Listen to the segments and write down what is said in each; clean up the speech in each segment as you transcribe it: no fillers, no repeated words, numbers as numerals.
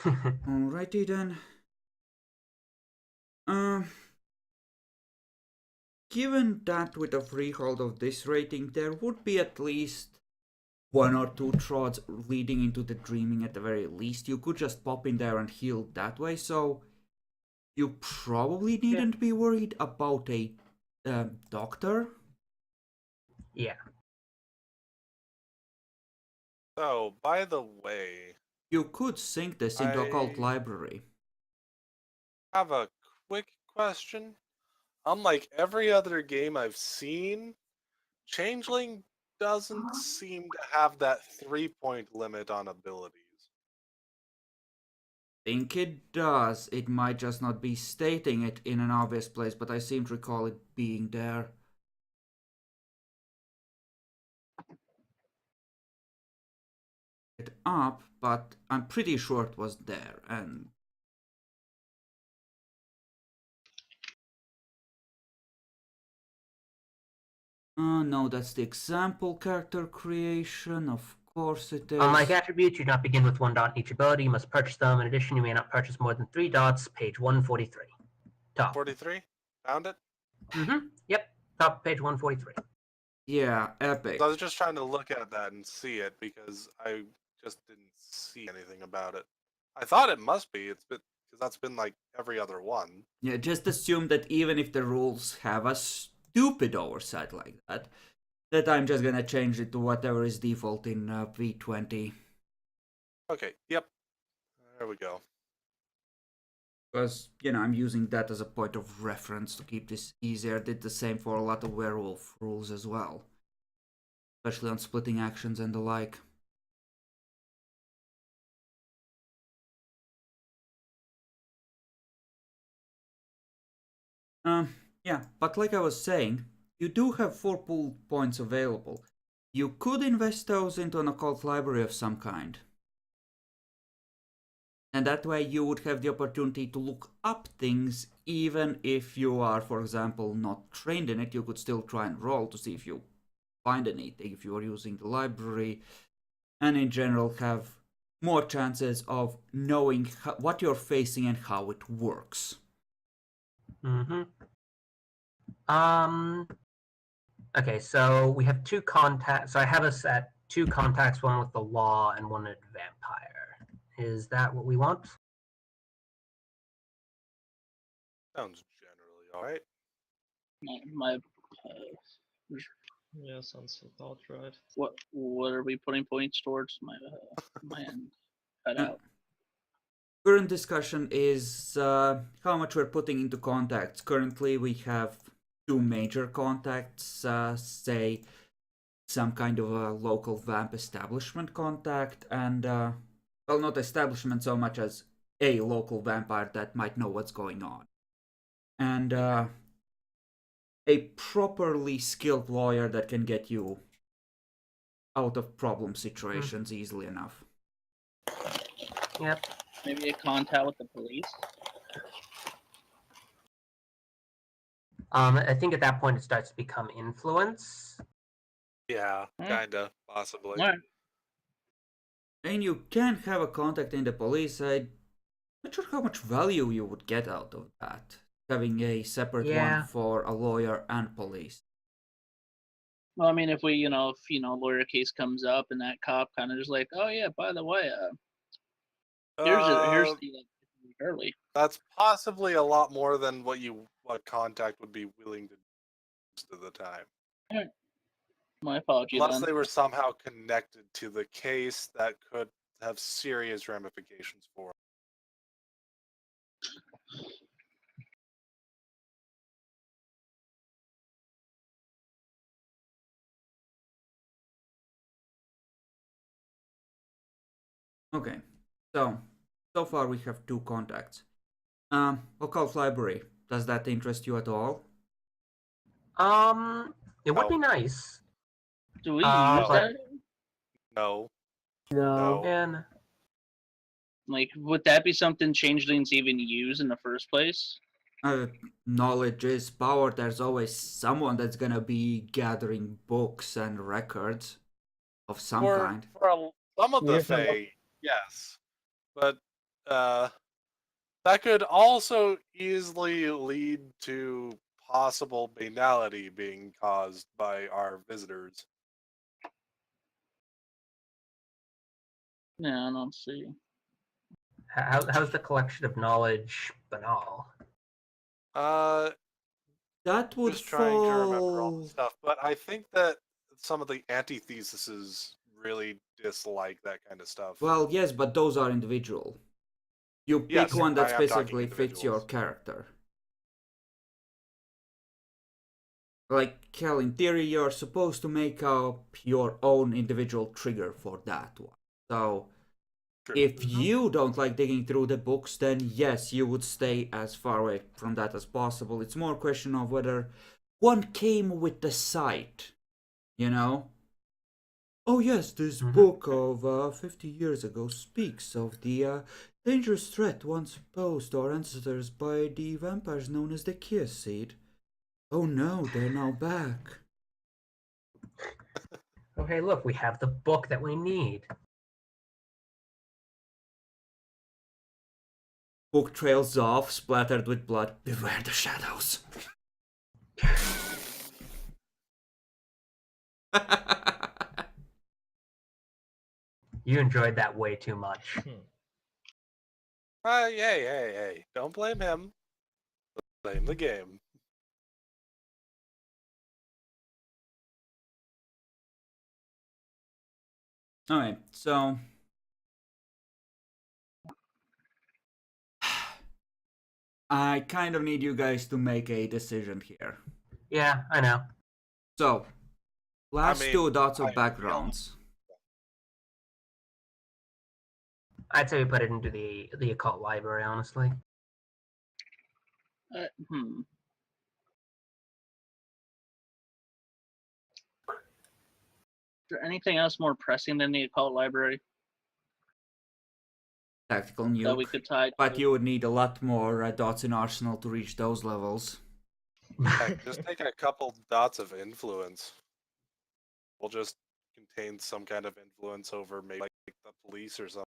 Alrighty then. Given that with a freehold of this rating, there would be at least one or two trods leading into the dreaming at the very least. You could just pop in there and heal that way, so you probably Yeah. needn't be worried about a doctor. Yeah. So, by the way, You could sync this into Occult I Library. have a quick question. Unlike every other game I've seen, Changeling doesn't seem to have that 3-point limit on abilities. Think it does. It might just not be stating it in an obvious place, but I seem to recall it being there. It up, but I'm pretty sure it was there, and no, that's the example character creation. Of course it is. Unlike attributes, you do not begin with 1 dot in each ability. You must purchase them. In addition, you may not purchase more than 3 dots. Page 143. Top. 43? Found it? Yep. Top page 143. Yeah, epic. I was just trying to look at that and see it because I just didn't see anything about it. I thought it must be. It's been because that's been like every other one. Yeah, just assume that even if the rules have a stupid oversight like that I'm just gonna change it to whatever is default in V20. Okay, yep. There we go. Because, I'm using that as a point of reference to keep this easier. Did the same for a lot of werewolf rules as well. Especially on splitting actions and the like. Yeah, but like I was saying, you do have 4 pool points available. You could invest those into an occult library of some kind. And that way you would have the opportunity to look up things even if you are, for example, not trained in it. You could still try and roll to see if you find anything if you are using the library. And in general have more chances of knowing what you're facing and how it works. Okay, so we have 2 contacts. So I have us at 2 contacts, one with the law and one with vampire. Is that what we want? Sounds generally alright. Yeah, sounds about right. What are we putting points towards? My hand cut out. Current discussion is how much we're putting into contacts. Currently, we have 2 major contacts, say some kind of a local vamp establishment contact, and well, not establishment so much as a local vampire that might know what's going on, and a properly skilled lawyer that can get you out of problem situations easily enough. Yep. Maybe a contact with the police. I think at that point it starts to become influence. Yeah, kinda, possibly. Alright. And you can have a contact in the police. I'm not sure how much value you would get out of that. Having a separate one for a lawyer and police. Well, I mean, if we, if lawyer case comes up and that cop kind of just like, oh yeah, by the way, here's the early. That's possibly a lot more than what contact would be willing to do most of the time. All right. My apology. Unless then. they were somehow connected to the case that could have serious ramifications for it. Okay, so far we have 2 contacts. Occult Library, does that interest you at all? It would be nice. Do we use that? No. No. And like, would that be something changelings even use in the first place? Knowledge is power. There's always someone that's gonna be gathering books and records of some kind. For some of the Fae, yes. But that could also easily lead to possible banality being caused by our visitors. Yeah, I don't see. How's the collection of knowledge banal? That would Just trying to remember all fall. the stuff, but I think that some of the antitheses really dislike that kind of stuff. Well, yes, but those are individual. You pick Yes, one that I am talking specifically fits your individuals. character. Like, Cal, in theory, you're supposed to make up your own individual trigger for that one. So, True. if you don't like digging through the books, then yes, you would stay as far away from that as possible. It's more a question of whether one came with the sight, you know? Oh yes, this book of 50 years ago speaks of the dangerous threat once posed to our ancestors by the vampires known as the Kiss Seed. Oh no, they're now back. Oh, hey, look, we have the book that we need. Book trails off, splattered with blood. Beware the shadows. You enjoyed that way too much. Hey. Don't blame him. Blame the game. Alright, so I kind of need you guys to make a decision here. Yeah, I know. So, last mean, 2 dots I of backgrounds. I'd say we put it into the occult library, honestly. Uh, hmm. Is there anything else more pressing than the occult library Tactical that we nuke. could tie? But to? you would need a lot more dots in Arsenal to reach those levels. Heck, just take a couple dots of influence. We'll just contain some kind of influence over maybe like the police or something.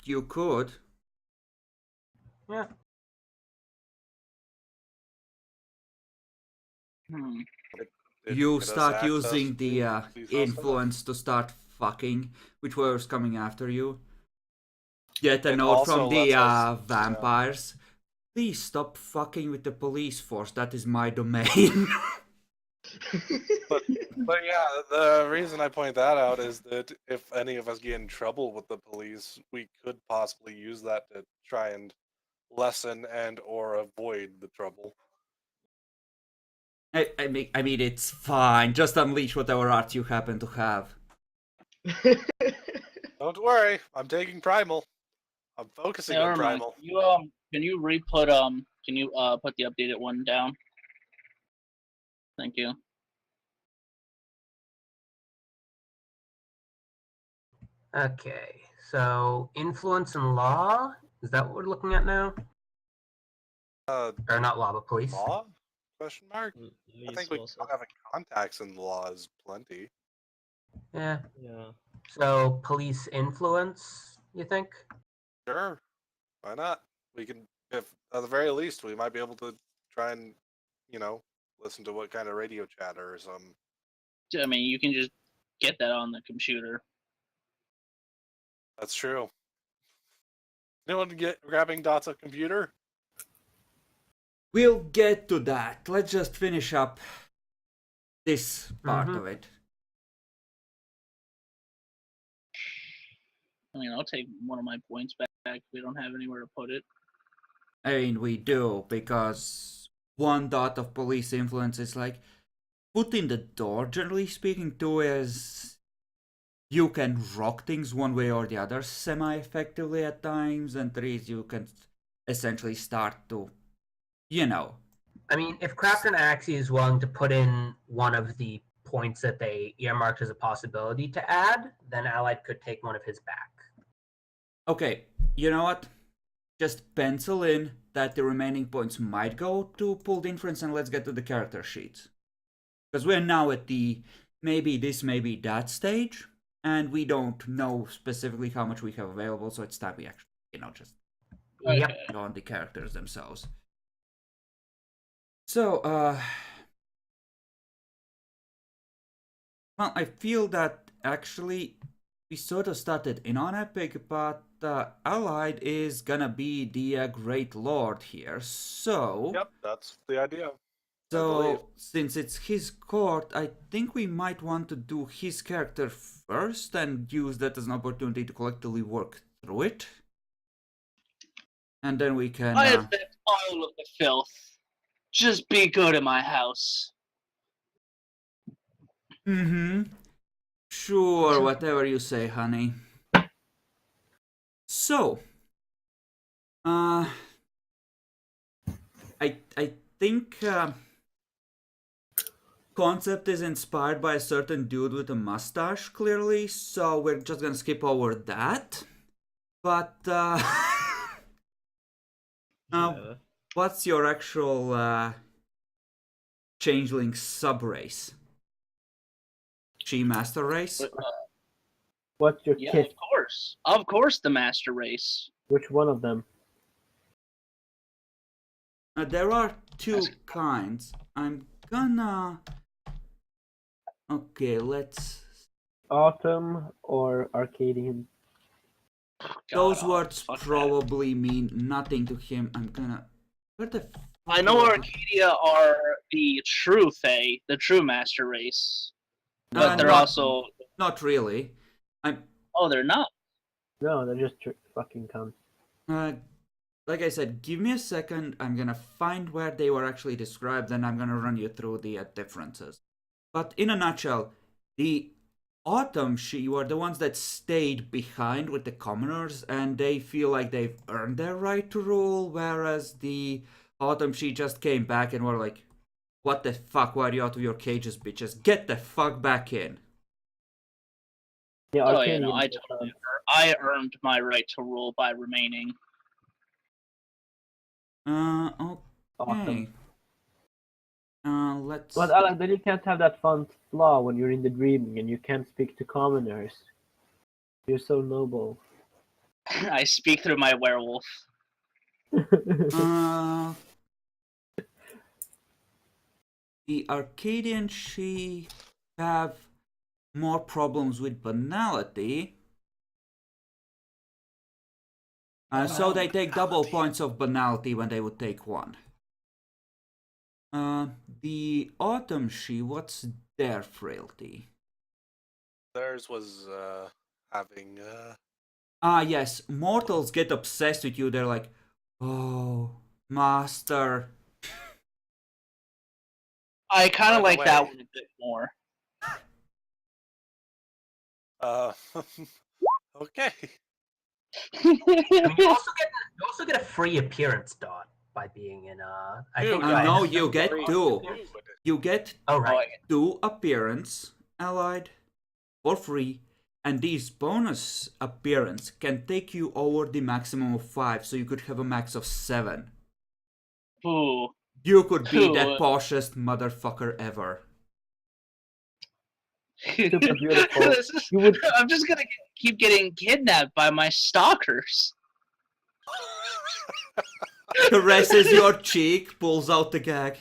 You could. Yeah. Hmm. Did You get us start access using to the these hostile- influence to start fucking with whoever's coming after you. Get a It note also from the lets us, vampires. Please stop fucking with the police force. That is my domain. But yeah, the reason I point that out is that if any of us get in trouble with the police, we could possibly use that to try and lessen and or avoid the trouble. I mean, it's fine. Just unleash whatever art you happen to have. Don't worry, I'm taking primal. I'm focusing on Never mind. primal. You can you re-put can you put the updated one down? Thank you. Okay, so influence and law? Is that what we're looking at now? Or not law, but police? Law? Question mark? I Least think we was don't have a contacts in laws plenty. Yeah. Yeah. So police influence, you think? Sure. Why not? We can, if at the very least, we might be able to try and, listen to what kind of radio chatter or some. I mean, you can just get that on the computer. That's true. Anyone get grabbing dots of computer? We'll get to that. Let's just finish up this part of it. I mean, I'll take one of my points back. We don't have anywhere to put it. I mean, we do, because 1 dot of police influence is like put in the door, generally speaking. 2 is you can rock things one way or the other semi-effectively at times, and 3 is you can essentially start to, I mean, if Craft and Axie is willing to put in one of the points that they earmarked as a possibility to add, then Allied could take one of his back. Okay, you know what? Just pencil in that the remaining points might go to pulled inference, and let's get to the character sheets. Because we're now at the maybe this, maybe that stage, and we don't know specifically how much we have available, so it's time we actually, just Yep. go on the characters themselves. So, well, I feel that actually we sort of started in on Epic, but Allied is gonna be the Great Lord here, so... Yep, that's the idea. So, since it's his court, I think we might want to do his character first and use that as an opportunity to collectively work through it. And then we can... I accept all of the filth. Just be good in my house. Sure, whatever you say, honey. So, I think concept is inspired by a certain dude with a mustache, clearly, so we're just gonna skip over that. But Yeah. what's your actual Changeling subrace? She master race? What's your Yeah, kit? of course. Of course, the master race. Which one of them? There are two kinds. I'm gonna... Okay, let's... Autumn or Arcadian? Those God, words fuck that. probably mean nothing to him. I'm gonna... Where the... I know Arcadia are the true Fae, the true master race. But they're not, also... Not really. Oh, they're not. No, they're just fucking cunts. Like I said, give me a second. I'm gonna find where they were actually described, and I'm gonna run you through the differences. But in a nutshell, the Autumn She were the ones that stayed behind with the commoners, and they feel like they've earned their right to rule, whereas the Autumn She just came back and were like, what the fuck, why are you out of your cages, bitches? Get the fuck back in. Yeah, Oh, yeah, Arcadian. no, I earned my right to rule by remaining. Okay. Awesome. Let's... But Alan, then you can't have that fun flaw when you're in the dreaming and you can't speak to commoners. You're so noble. I speak through my werewolf. The Arcadian She have more problems with banality. So they take double points of banality when they would take one. The Autumn She, what's their frailty? Theirs was having. Yes, mortals get obsessed with you. They're like, oh, master. I kind By of the like way- that one a bit more. Okay. I mean, you also get a free appearance dot by being in I think. Dude, No, I- you get two. You get Oh right. 2 appearance allied for free, and these bonus appearance can take you over the maximum of 5, so you could have a max of 7. Ooh. You could be Cool. the poshest motherfucker ever. Super beautiful. This is- You would I'm just gonna keep getting kidnapped by my stalkers. Caresses your cheek, pulls out the gag.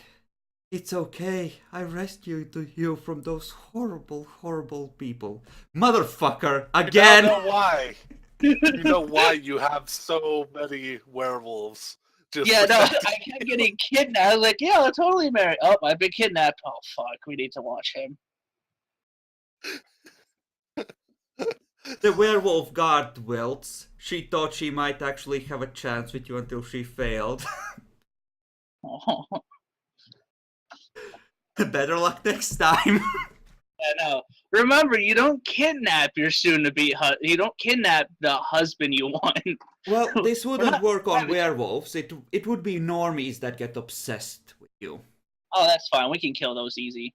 It's okay, I rescued you from those horrible, horrible people. Motherfucker, again! You know why? You know why you have so many werewolves? Just Yeah, no, protecting- I kept getting kidnapped. I was like, yeah, I'll totally marry. Oh, I've been kidnapped. Oh, fuck, we need to watch him. The werewolf guard wilts. She thought she might actually have a chance with you until she failed. Oh, Better luck next time. yeah, no. Remember, you don't kidnap your soon-to-be you don't kidnap the husband you want. Well, this wouldn't not work on savage. werewolves. It would be normies that get obsessed with you. Oh, that's fine. We can kill those easy.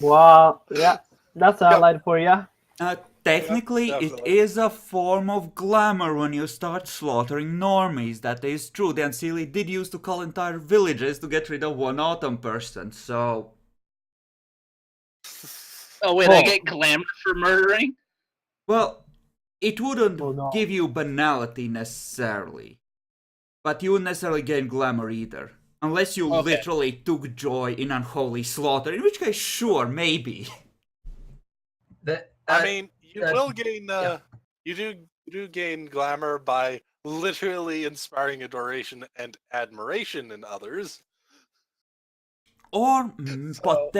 Wow, yeah, that's allied for ya. technically, it definitely. is a form of glamour when you start slaughtering normies. That is true. The Unseelie did used to call entire villages to get rid of one autumn person, so... Oh wait, I Oh. get glamour for murdering? Well, it wouldn't Oh, no. give you banality necessarily. But you wouldn't necessarily gain glamour either. Unless you Okay. literally took joy in unholy slaughter, in which case, sure, maybe. I mean, you uh, will gain. yeah. You do gain glamour by literally inspiring adoration and admiration in others. Or So-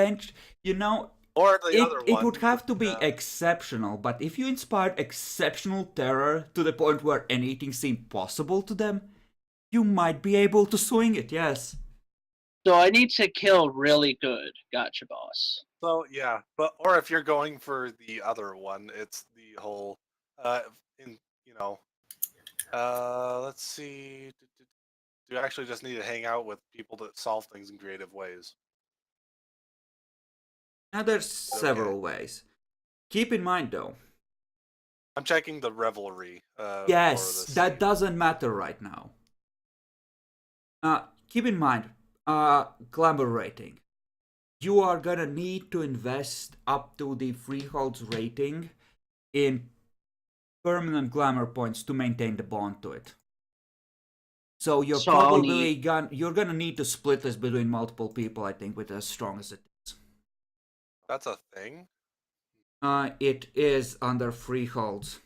you know, Or the other it one. would have to be exceptional, but if you inspired exceptional terror to the point where anything seemed possible to them, you might be able to swing it, yes. So I need to kill really good. Gotcha, boss. So yeah, or if you're going for the other one, it's the whole let's see. You actually just need to hang out with people that solve things in creative ways. Now there's several ways. Keep in mind though, I'm checking the revelry. yes, for this that scene. doesn't matter right now. Keep in mind, glamour rating. You are gonna need to invest up to the freehold's rating in permanent glamour points to maintain the bond to it. So you're So I'll probably you're gonna need to split this between multiple people, I think, with as strong as it is. That's a thing. It is under freeholds.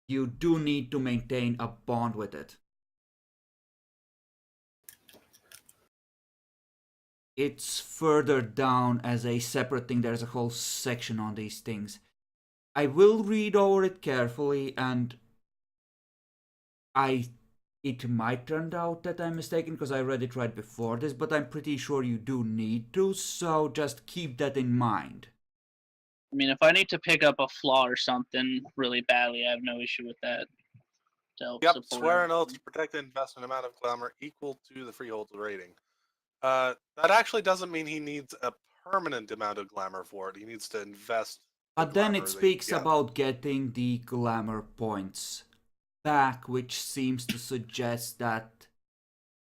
You do need to maintain a bond with it. It's further down as a separate thing. There's a whole section on these things. I will read over it carefully, and it might turn out that I'm mistaken because I read it right before this, but I'm pretty sure you do need to, so just keep that in mind. I mean, if I need to pick up a flaw or something really badly, I have no issue with that. To help Yep, support swear an everything. oath to protect the investment amount of glamour equal to the freehold's rating. That actually doesn't mean he needs a permanent amount of glamour for it. He needs to invest. But then it that he speaks gets. about getting the glamour points back, which seems to suggest that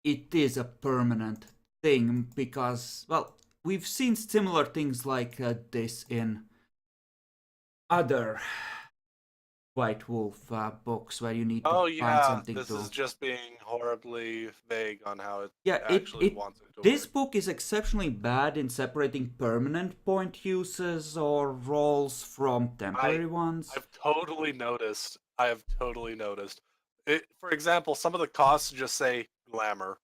it is a permanent thing because, well, we've seen similar things like this in other White Wolf books where you need to Oh find yeah, something this to... is just being horribly vague on how it Yeah, actually wants it to this work. book is exceptionally bad in separating permanent point uses or rolls from temporary ones. I've totally noticed. I have totally noticed. For example, some of the costs just say glamour.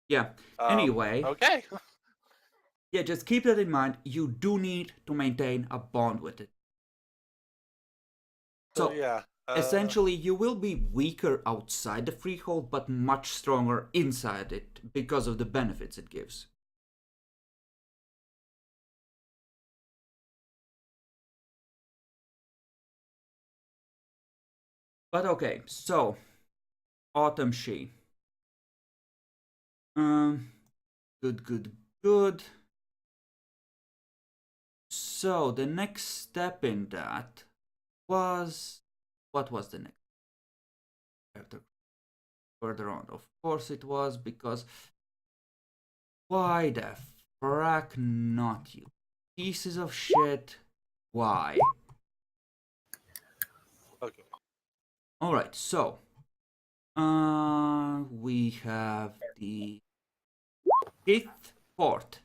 Yeah, anyway. Okay. Yeah, just keep that in mind. You do need to maintain a bond with it. So yeah. Essentially, you will be weaker outside the freehold, but much stronger inside it because of the benefits it gives. But okay, so Autumn She. Good. So the next step in that was... What was the next chapter? Further on, of course it was, because why the frack not, you pieces of shit? Why? Okay. Alright, so we have the 5th port.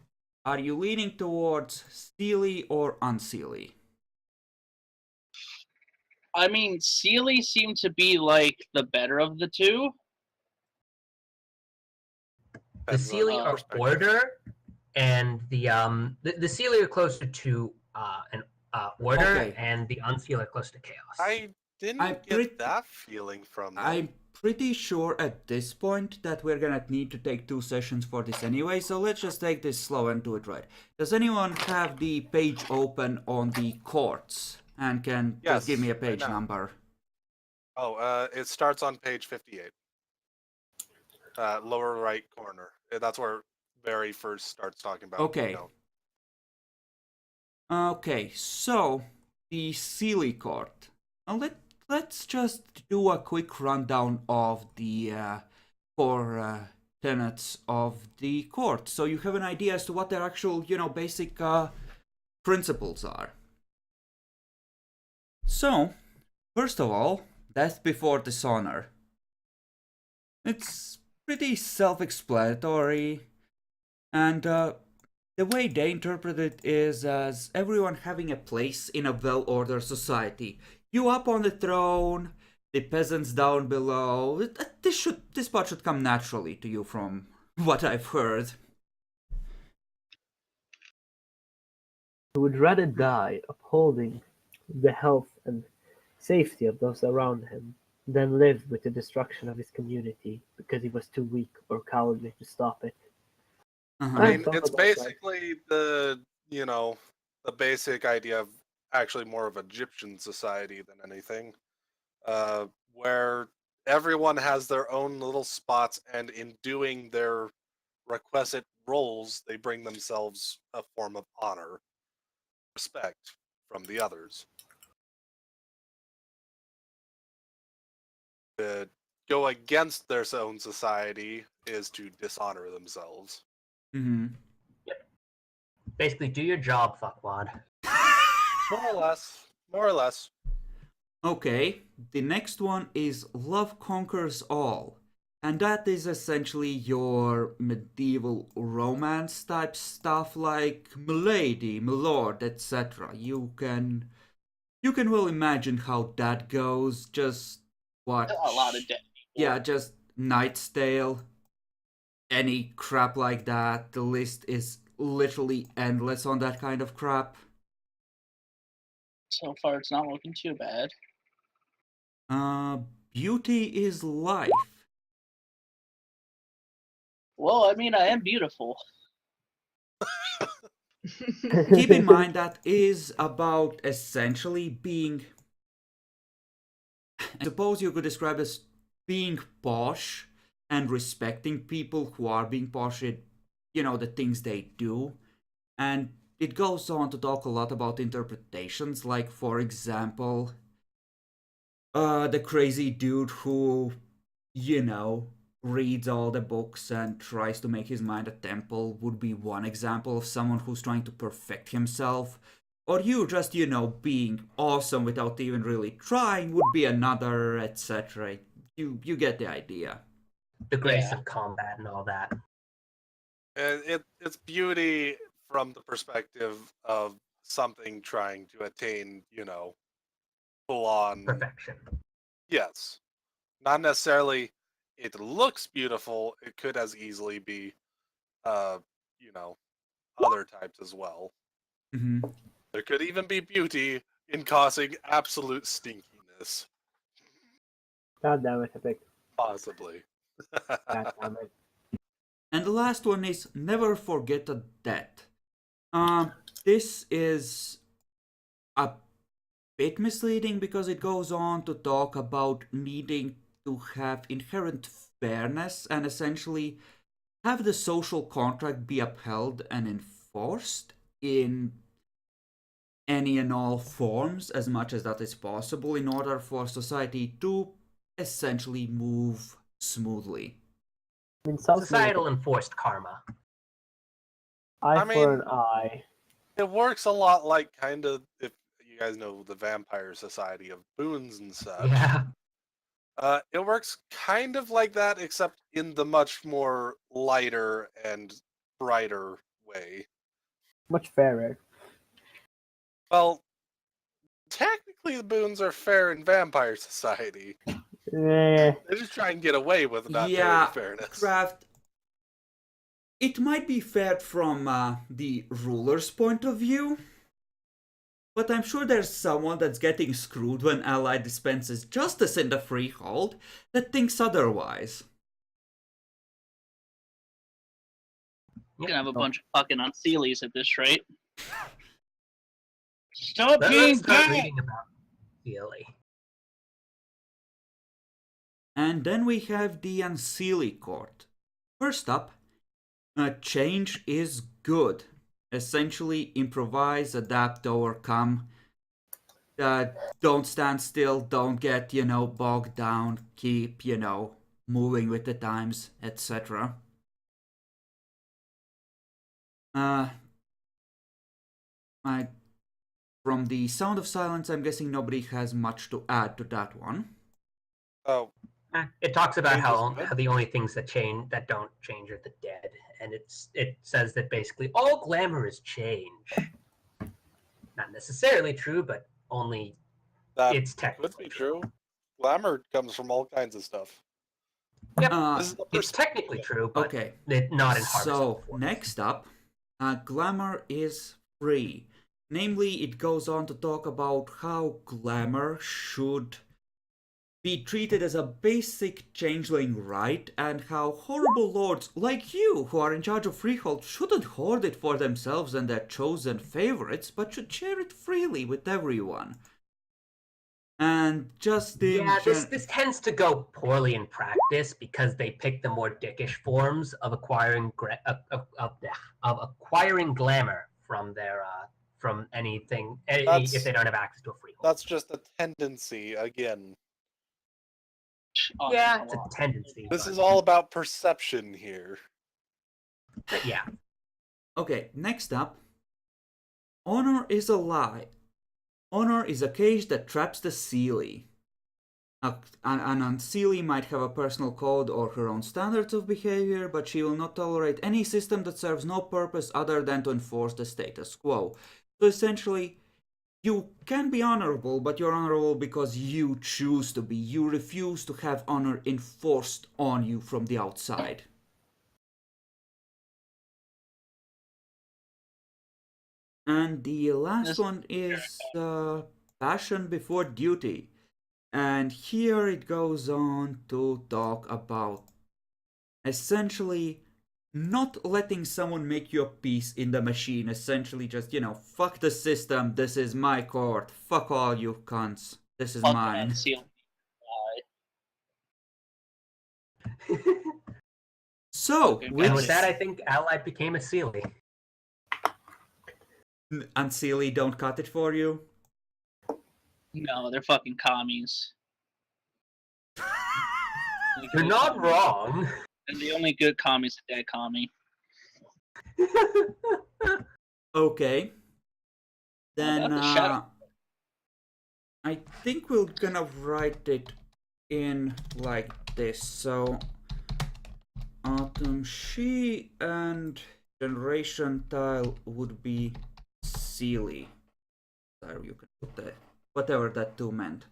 Are you leaning towards steely or unseelie? I mean, Sealy seemed to be like the better of the two. The Sealy are order, and the Sealy are closer to an order, Okay. and the Unseal are close to chaos. I didn't get that feeling from them. I'm pretty sure at this point that we're gonna need to take 2 sessions for this anyway, so let's just take this slow and do it right. Does anyone have the page open on the courts and can just give me a page number? Oh, it starts on page 58. Lower right corner. That's where very first starts talking about. Okay. Okay, so the Sealy Court. Now let's just do a quick rundown of the core tenets of the court, so you have an idea as to what their actual, basic principles are. So, first of all, death before dishonor. It's pretty self-explanatory, and the way they interpret it is as everyone having a place in a well-ordered society. You up on the throne, the peasants down below. This part should come naturally to you from what I've heard. He would rather die upholding the health and safety of those around him than live with the destruction of his community because he was too weak or cowardly to stop it. Uh-huh. I mean, thought it's about that. basically the basic idea of actually more of Egyptian society than anything, where everyone has their own little spots, and in doing their requisite roles, they bring themselves a form of honor, respect from the others. To go against their own society is to dishonor themselves. Mm-hmm. Basically, do your job, fuckwad. More or less. More or less. Okay, the next one is love conquers all. And that is essentially your medieval romance type stuff like milady, milord, etc. You can well imagine how that goes. Just watch. A lot of dead people. Yeah, just Knight's Tale. Any crap like that. The list is literally endless on that kind of crap. So far, it's not looking too bad. Beauty is life. Well, I mean, I am beautiful. Keep in mind that is about essentially being, I suppose you could describe as being posh and respecting people who are being posh at, the things they do. And it goes on to talk a lot about interpretations, like, for example, the crazy dude who, reads all the books and tries to make his mind a temple would be one example of someone who's trying to perfect himself. Or you just, being awesome without even really trying would be another, etc. You get the idea. The grace Yeah. of combat and all that. And it's beauty from the perspective of something trying to attain, full on Perfection. Yes. Not necessarily it looks beautiful, it could as easily be other types as well. Mm-hmm. There could even be beauty in causing absolute stinkiness. God damn it, Epic. Possibly. God damn it. And the last one is never forget a debt. This is a bit misleading because it goes on to talk about needing to have inherent fairness and essentially have the social contract be upheld and enforced in any and all forms as much as that is possible in order for society to essentially move smoothly. I mean, sounds Societal like enforced karma. eye I for mean- an eye. It works a lot like kind of, if you guys know the Vampire Society of Boons and such. Yeah. It works kind of like that, except in the much more lighter and brighter way. Much fairer. Well, technically the boons are fair in Vampire Society. Eh, They just try and get away with not Yeah, doing fairness. Craft. It might be fair from the ruler's point of view, but I'm sure there's someone that's getting screwed when Ally dispenses justice in the Freehold that thinks otherwise. You're gonna have a bunch of fucking unsealies at this rate. Stop Let's being start bad! reading about Sealy. And then we have the Unseelie Court. First up, change is good. Essentially, improvise, adapt, overcome. Don't stand still, don't get, bogged down, keep, moving with the times, etc. From the Sound of Silence, I'm guessing nobody has much to add to that one. Oh, It talks about Change is how good. the only things that don't change are the dead, and it says that basically all glamour is change. Not necessarily true, but only that it's could technically be true. Glamour comes from all kinds of stuff. Yep, This is the it's technically true, but Okay. not in harvest. So, next up, glamour is free. Namely, it goes on to talk about how glamour should be treated as a basic changeling right, and how horrible lords like you, who are in charge of Freehold, shouldn't hoard it for themselves and their chosen favorites, but should share it freely with everyone. And just this tends to go poorly in practice because they pick the more dickish forms of acquiring acquiring glamour from their from anything if they don't have access to a freehold. That's just a tendency again. Yeah, it's a tendency. This but- is all about perception here. but yeah. Okay, next up. Honor is a lie. Honor is a cage that traps the Seelie. An Unseelie might have a personal code or her own standards of behavior, but she will not tolerate any system that serves no purpose other than to enforce the status quo. So essentially, you can be honorable, but you're honorable because you choose to be. You refuse to have honor enforced on you from the outside. And the last one is passion before duty. And here it goes on to talk about essentially not letting someone make you a piece in the machine. Essentially just, fuck the system, this is my court. Fuck all you cunts. This is mine. So, Okay, And which with that, I think Allied became a Sealy. Unseelie don't cut it for you? No, they're fucking commies. You're not wrong. And the only good commie's a dead commie. Okay. Then about the shadow? I think we're gonna write it in like this. So Autumn she and generation tile would be Sealy. There you can put that, whatever that two meant.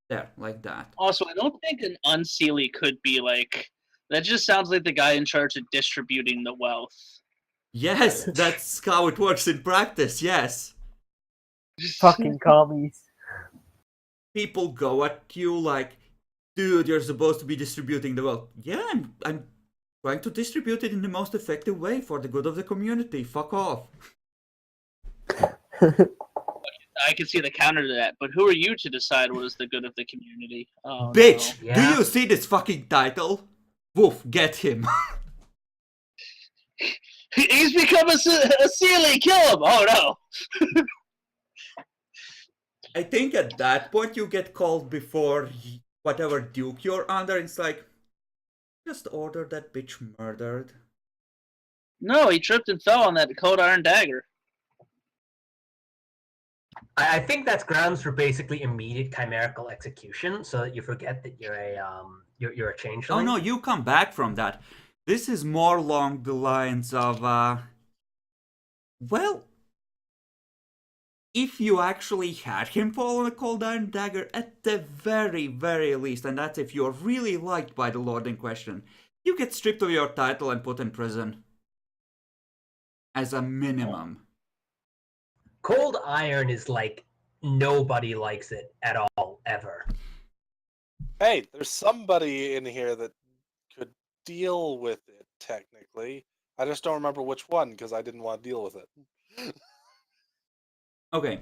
There, like that. Also, I don't think an Unseelie could be like. That just sounds like the guy in charge of distributing the wealth. Yes, that's how it works in practice, yes. Fucking commies. People go at you like, dude, you're supposed to be distributing the wealth. Yeah, I'm trying to distribute it in the most effective way for the good of the community. Fuck off. I can see the counter to that, but who are you to decide what is the good of the community? Oh, Bitch, no. do Yeah. you see this fucking title? Woof, get him. No. He's become a Sealy! Kill him! Oh no! I think at that point you get called before whatever duke you're under. It's like, just order that bitch murdered. No, he tripped and fell on that cold iron dagger. I think that's grounds for basically immediate chimerical execution, so that you forget that you're a changeling. Oh no, you come back from that. This is more along the lines of, well, if you actually had him fall on a cold iron dagger, at the very, very least, and that's if you're really liked by the lord in question, you get stripped of your title and put in prison. As a minimum. Cold iron is like nobody likes it at all, ever. Hey, there's somebody in here that could deal with it, technically. I just don't remember which one, because I didn't want to deal with it. Okay.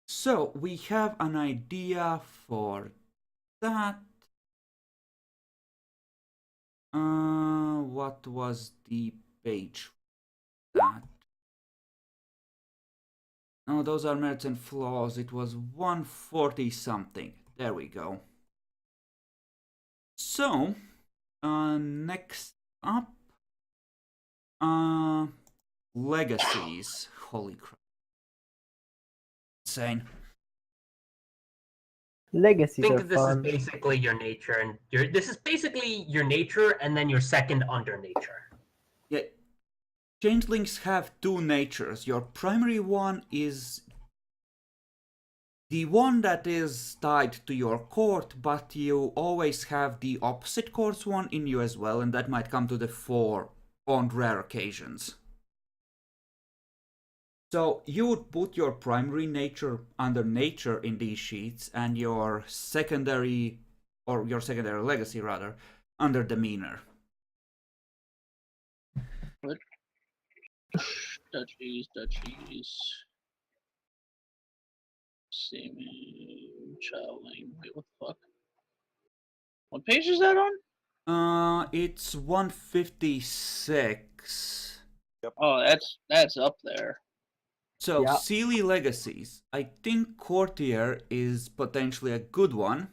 So, we have an idea for that. What was the page? That. Oh, those are merits and flaws. It was 140 something. There we go. So, next up, legacies. Holy crap. Insane. Legacies think are that this is fun. basically your nature, and this is basically your nature, and then your second under nature. Yeah. Changelings have two natures. Your primary one is the one that is tied to your court, but you always have the opposite court's one in you as well, and that might come to the fore on rare occasions. So you would put your primary nature under nature in these sheets, and your secondary, or your secondary legacy rather, under demeanor. Duchies. Seeming Changeling. Wait, what the fuck? What page is that on? It's 156. Oh, that's up there. So, Yeah. Sealy Legacies. I think Courtier is potentially a good one.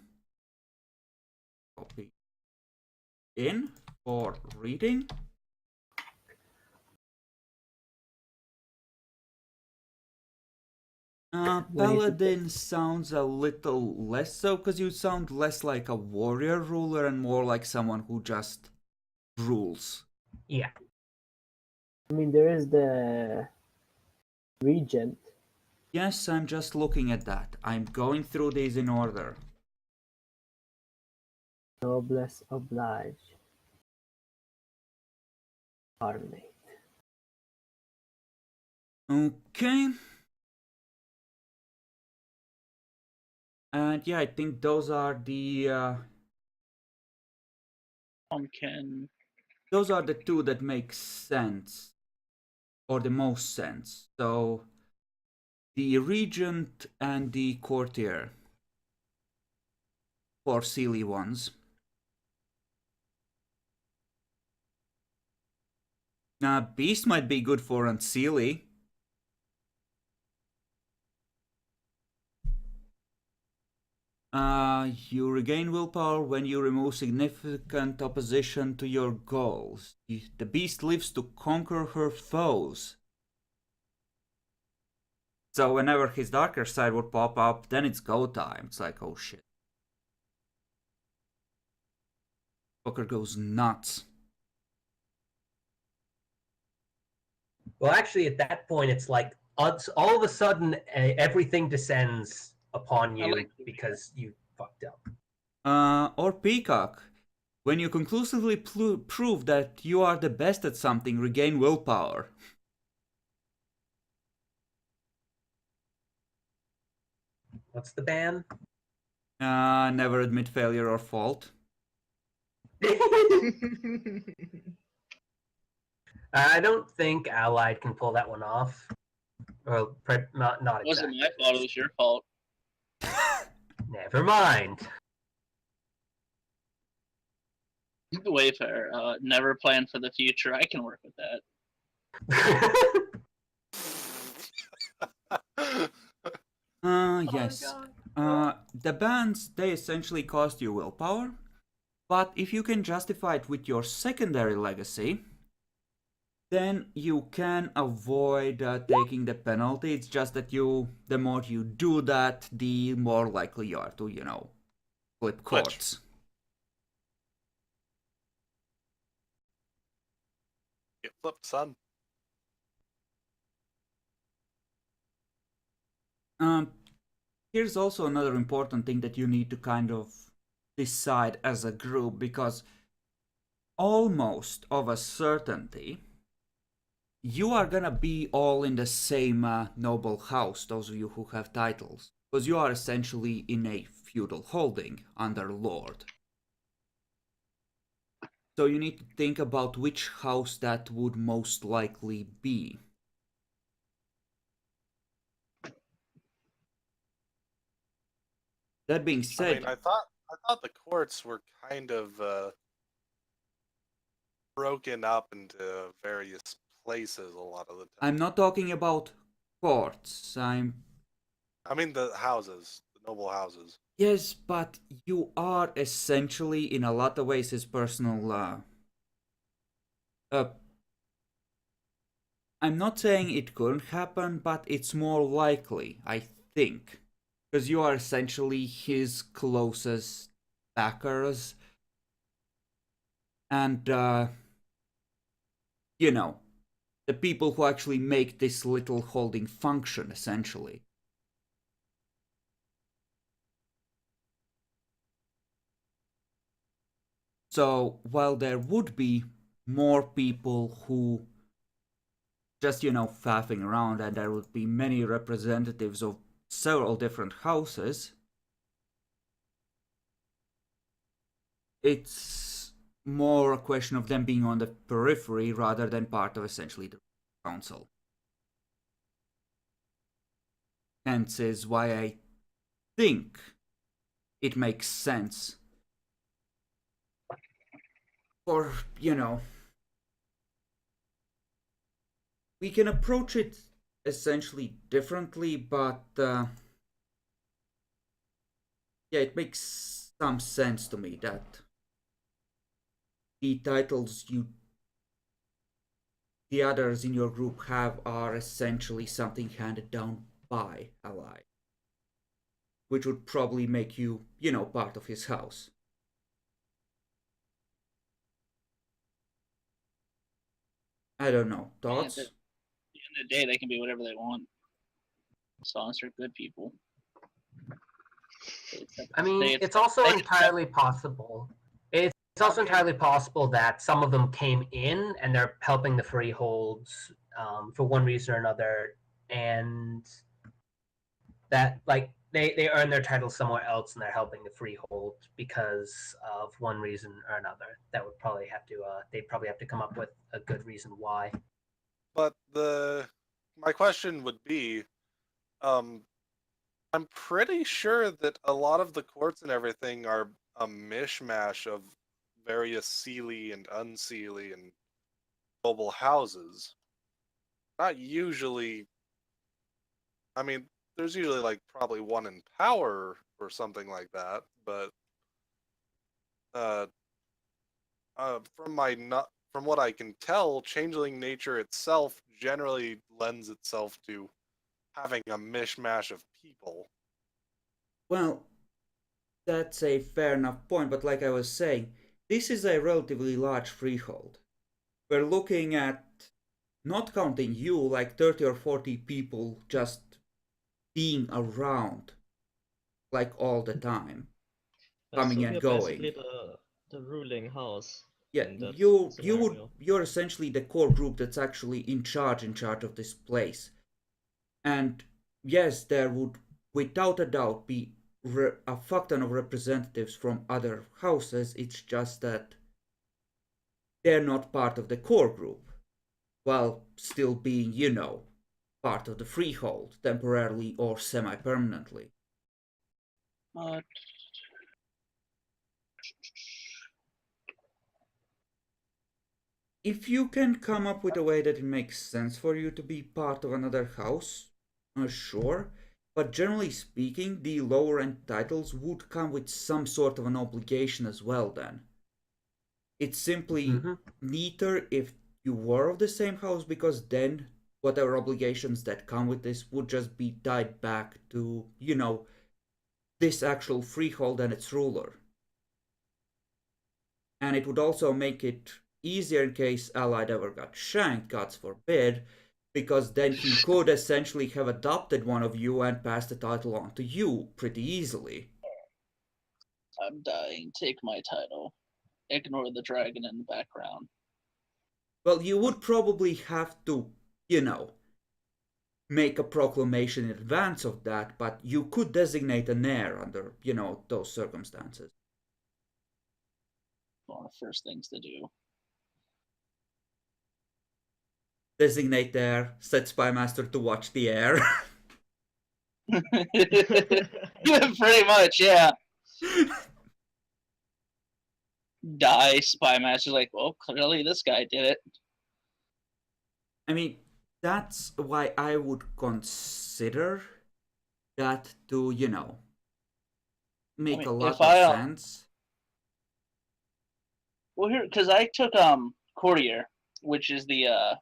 Copy in for reading. Paladin sounds a little less so, because you sound less like a warrior ruler and more like someone who just rules. Yeah. I mean, there is the regent. Yes, I'm just looking at that. I'm going through these in order. Noblesse oblige. Carnate. Okay. And yeah, I think those are the Pumpkin. those are the two that make sense, or the most sense. So the regent and the courtier for silly ones. Now, beast might be good for Unseelie. You regain willpower when you remove significant opposition to your goals. The beast lives to conquer her foes. So whenever his darker side would pop up, then it's go time. It's like, oh shit. Fucker goes nuts. Well, actually, at that point, it's like all of a sudden everything descends upon you because you fucked up. Or Peacock. When you conclusively prove that you are the best at something, regain willpower. What's the ban? Never admit failure or fault. I don't think Allied can pull that one off. Well, not It wasn't exactly. my fault. It was your fault. Never mind. Wayfair. Never plan for the future. I can work with that. Yes. The bans, they essentially cost you willpower. But if you can justify it with your secondary legacy, then you can avoid taking the penalty. It's just that the more you do that, the more likely you are to, flip courts. Get flipped, son. Here's also another important thing that you need to kind of decide as a group, because almost of a certainty, you are gonna be all in the same noble house, those of you who have titles, because you are essentially in a feudal holding under lord. So you need to think about which house that would most likely be. That being said, I thought the courts were kind of broken up into various places a lot of the time. I'm not talking about courts. I mean the houses, the noble houses. Yes, but you are essentially, in a lot of ways, his personal. I'm not saying it couldn't happen, but it's more likely, I think, because you are essentially his closest backers, and you know, the people who actually make this little holding function, essentially. So while there would be more people who just, faffing around, and there would be many representatives of several different houses, it's more a question of them being on the periphery rather than part of essentially the council. Hence is why I think it makes sense for, we can approach it essentially differently, but yeah, it makes some sense to me that the titles the others in your group have are essentially something handed down by ally, which would probably make you, part of his house. I don't know. Thoughts? Yeah, at the end of the day, they can be whatever they want, as long as they're good people. I mean, it's also entirely possible. It's also entirely possible that some of them came in and they're helping the freeholds for one reason or another, and that they earn their title somewhere else and they're helping the freehold because of one reason or another. That would probably have to they'd probably have to come up with a good reason why. But my question would be, I'm pretty sure that a lot of the courts and everything are a mishmash of various seelie and unseelie and noble houses. Not usually. I mean, there's usually like probably one in power or something like that, but from what I can tell, changeling nature itself generally lends itself to having a mishmash of people. Well, that's a fair enough point, but like I was saying, this is a relatively large freehold. We're looking at, not counting you, like 30 or 40 people just being around, like all the time, coming So and we're going. basically the ruling house. Yeah, in that you're scenario. essentially the core group that's actually in charge of this place. And yes, there would without a doubt be a fuck ton of representatives from other houses. It's just that they're not part of the core group, while still being, part of the freehold, temporarily or semi-permanently. If you can come up with a way that it makes sense for you to be part of another house, sure. But generally speaking, the lower end titles would come with some sort of an obligation as well then. It's simply neater if you were of the same house, because then whatever obligations that come with this would just be tied back to, this actual freehold and its ruler. And it would also make it easier in case Allied ever got shanked, God forbid, because then he could essentially have adopted one of you and passed the title on to you pretty easily. I'm dying. Take my title. Ignore the dragon in the background. Well, you would probably have to, make a proclamation in advance of that, but you could designate an heir under, those circumstances. One of the first things to do. Designate the heir, set Spymaster to watch the heir. Pretty much, yeah. Die, Spymaster's like, well, clearly this guy did it. I mean, that's why I would consider that to, make a lot if of I sense. well here because I took courtier, which is the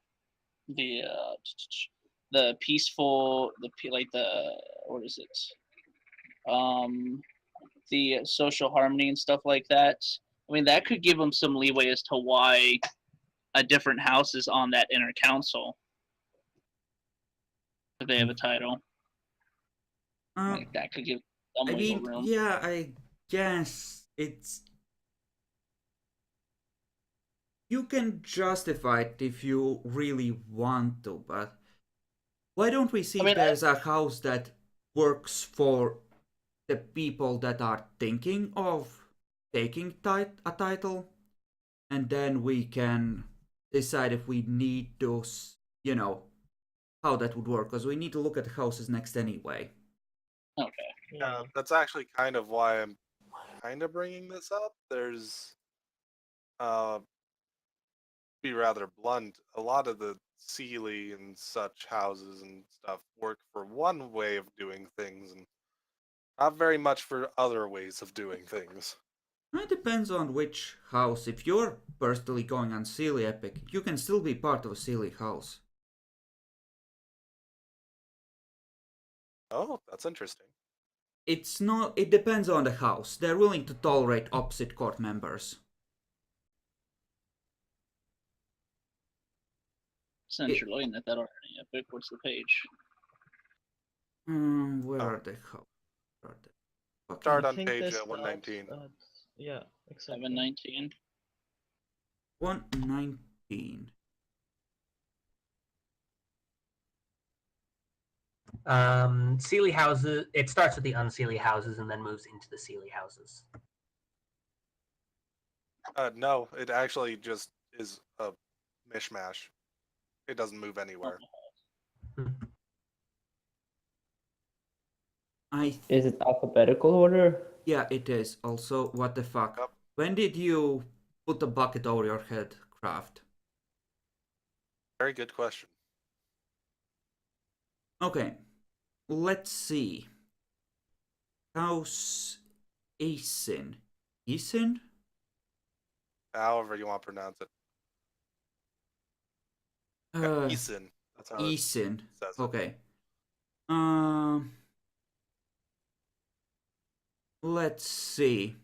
the peaceful like the what is it the social harmony and stuff like that. I mean that could give them some leeway as to why a different house is on that inner council if they have a title. Like that could give some I wiggle mean, room. yeah, I guess it's. You can justify it if you really want to, but why don't we see if there's a house that works for the people that are thinking of taking a title, and then we can decide if we need to, how that would work, because we need to look at the houses next anyway. Okay. Yeah, that's actually kind of why I'm kind of bringing this up. There's, be rather blunt, a lot of the Sealy and such houses and stuff work for one way of doing things and not very much for other ways of doing things. It depends on which house. If you're personally going on Sealy Epic, you can still be part of a Sealy house. Oh, that's interesting. It's not. It depends on the house. They're willing to tolerate opposite court members. Since you're looking at that already, Epic, what's the page? Where are the houses? Start I on think page they 119. Yeah, exactly. 719. 119. Sealy houses. It starts with the unsealy houses and then moves into the sealy houses. No, it actually just is a mishmash. It doesn't move anywhere. Is it alphabetical order? Yeah, it is. Also, what the fuck? Yep. When did you put a bucket over your head, Craft? Very good question. Okay, let's see. House Asin. Asin? However you want to pronounce it. Eason. That's how it Asin. says it. Okay. Let's see.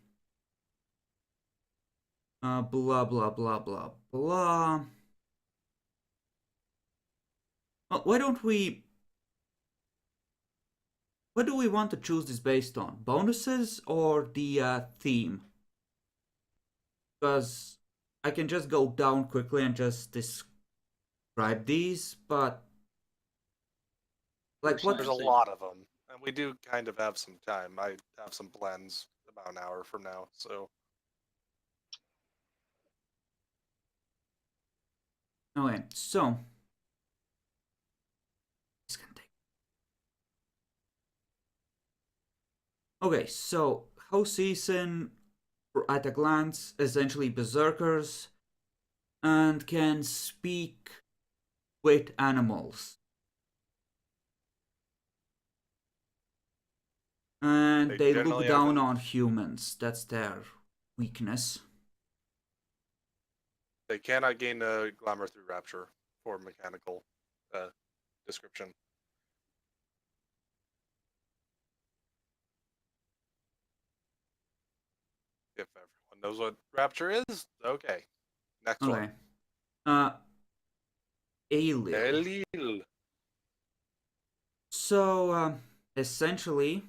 Blah blah blah blah blah. Well, why don't we? What do we want to choose this based on? Bonuses or the theme? Because I can just go down quickly and just describe these, but like what? There's a lot of them, and we do kind of have some time. I have some plans about an hour from now, so. Okay, so this can take. Okay, so house season at a glance, essentially berserkers, and can speak with animals. And they look generally down haven't- on humans. That's their weakness. They cannot gain a glamour through rapture for mechanical description. If everyone knows what rapture is, okay. Next Okay. one. Alil. Elil. So, essentially,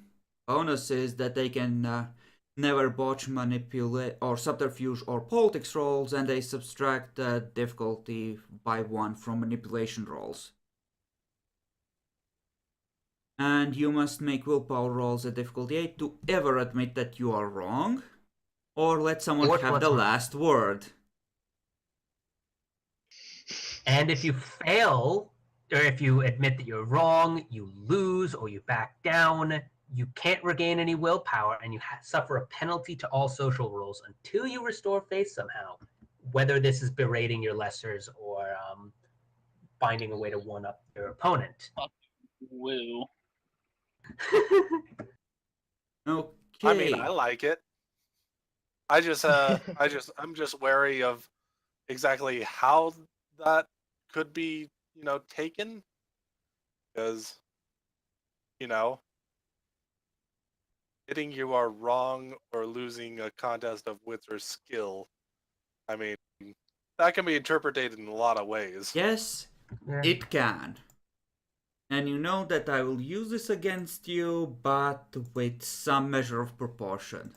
bonus is that they can never botch, manipulate, or subterfuge or politics rolls, and they subtract the difficulty by 1 from manipulation rolls. And you must make willpower rolls at difficulty 8 to ever admit that you are wrong, or let someone have the last word. And if you fail, or if you admit that you're wrong, you lose or you back down, you can't regain any willpower, and you suffer a penalty to all social rolls until you restore faith somehow, whether this is berating your lessers or finding a way to one up your opponent. Woo. Okay. I mean, I like it. I'm just wary of exactly how that could be, taken, because, admitting you are wrong or losing a contest of wits or skill, I mean, that can be interpreted in a lot of ways. Yes, Yeah. it can. And you know that I will use this against you, but with some measure of proportion.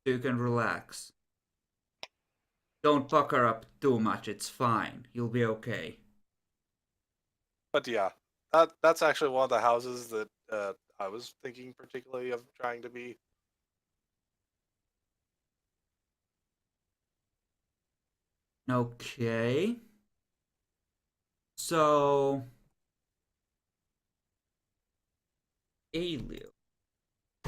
So you can relax. Don't pucker up too much, it's fine. You'll be okay. But yeah, that's actually one of the houses that I was thinking particularly of trying to be. Okay. So... Alien.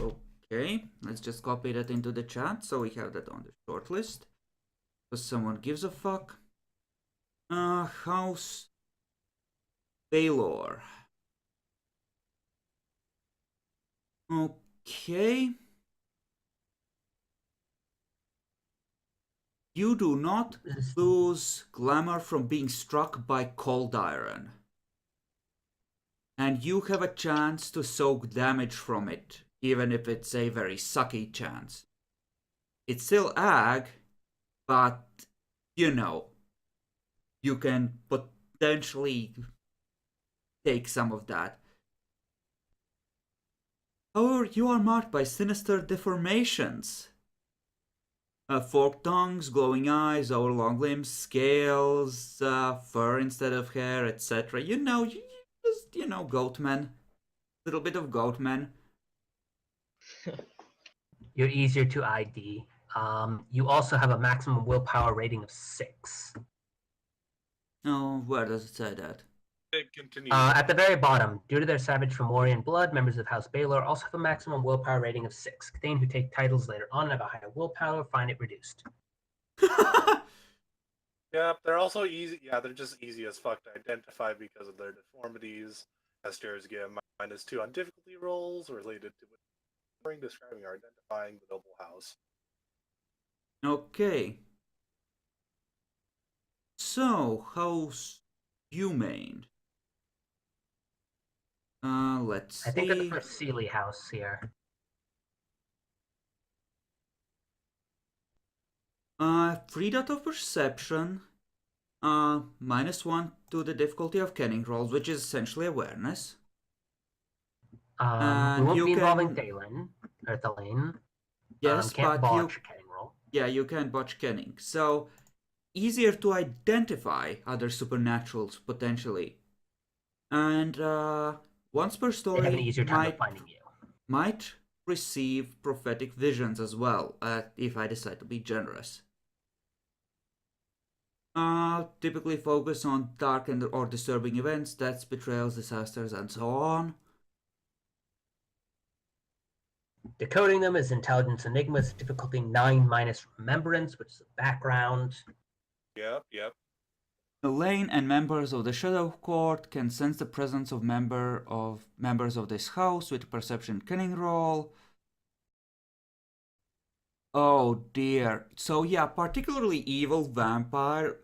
Okay, let's just copy that into the chat so we have that on the short list. Because someone gives a fuck. House Baylor. Okay. You do not lose glamour from being struck by cold iron. And you have a chance to soak damage from it, even if it's a very sucky chance. It's still ag, but, you can potentially take some of that. However, you are marked by sinister deformations. Forked tongues, glowing eyes, overlong limbs, scales, fur instead of hair, etc. You just, goatman. Little bit of goatman. You're easier to ID. You also have a maximum willpower rating of 6. Oh, where does it say that? It continues. At the very bottom, due to their savage Fomorian blood, members of House Baylor also have a maximum willpower rating of 6. Cthane who take titles later on and have a higher willpower find it reduced. Yeah, they're also easy. Yeah, they're just easy as fuck to identify because of their deformities. Casters get -2 on difficulty rolls related to describing or identifying the noble house. Okay. So, House Humane. Let's see. I think that's for Sealy House here. Free dot of perception. -1 to the difficulty of kenning rolls, which is essentially awareness. We won't be involving Thalen or Thalain. Yes, can't but botch kenning roll. Yeah, you can botch kenning. So, easier to identify other supernaturals potentially. And once per story, They have an easier time of finding you. Might receive prophetic visions as well, if I decide to be generous. Typically focus on dark or disturbing events, deaths, betrayals, disasters, and so on. Decoding them is intelligence enigmas, difficulty 9 minus remembrance, which is a background. Yep. Elaine and members of the Shadow Court can sense the presence of members of this house with perception kenning roll. Oh dear. So yeah, particularly evil vampire,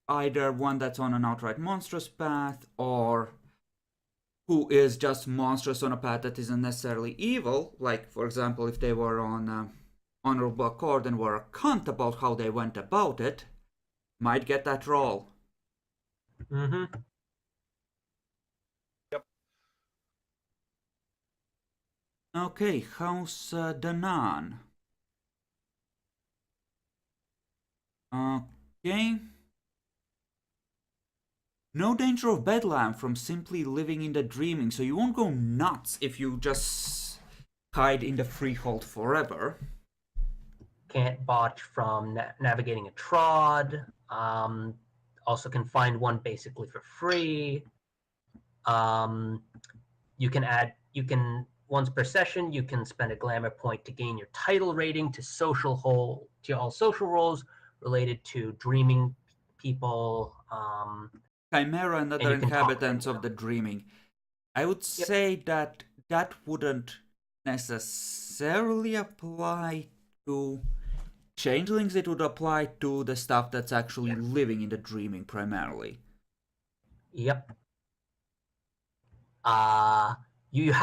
either one that's on an outright monstrous path or who is just monstrous on a path that isn't necessarily evil. Like, for example, if they were on Honorable Accord and were a cunt about how they went about it, might get that roll. Mm-hmm. Yep. Okay, House Danan. Okay. No danger of bedlam from simply living in the dreaming, so you won't go nuts if you just hide in the freehold forever. Can't botch from navigating a trod. Also can find one basically for free. You can once per session, you can spend a glamour point to gain your title rating to all social roles related to dreaming people. Chimera and other you can talk to inhabitants them of the dreaming. I would say that that wouldn't necessarily apply to changelings. It would apply to the stuff that's actually living in the dreaming primarily. Yep. You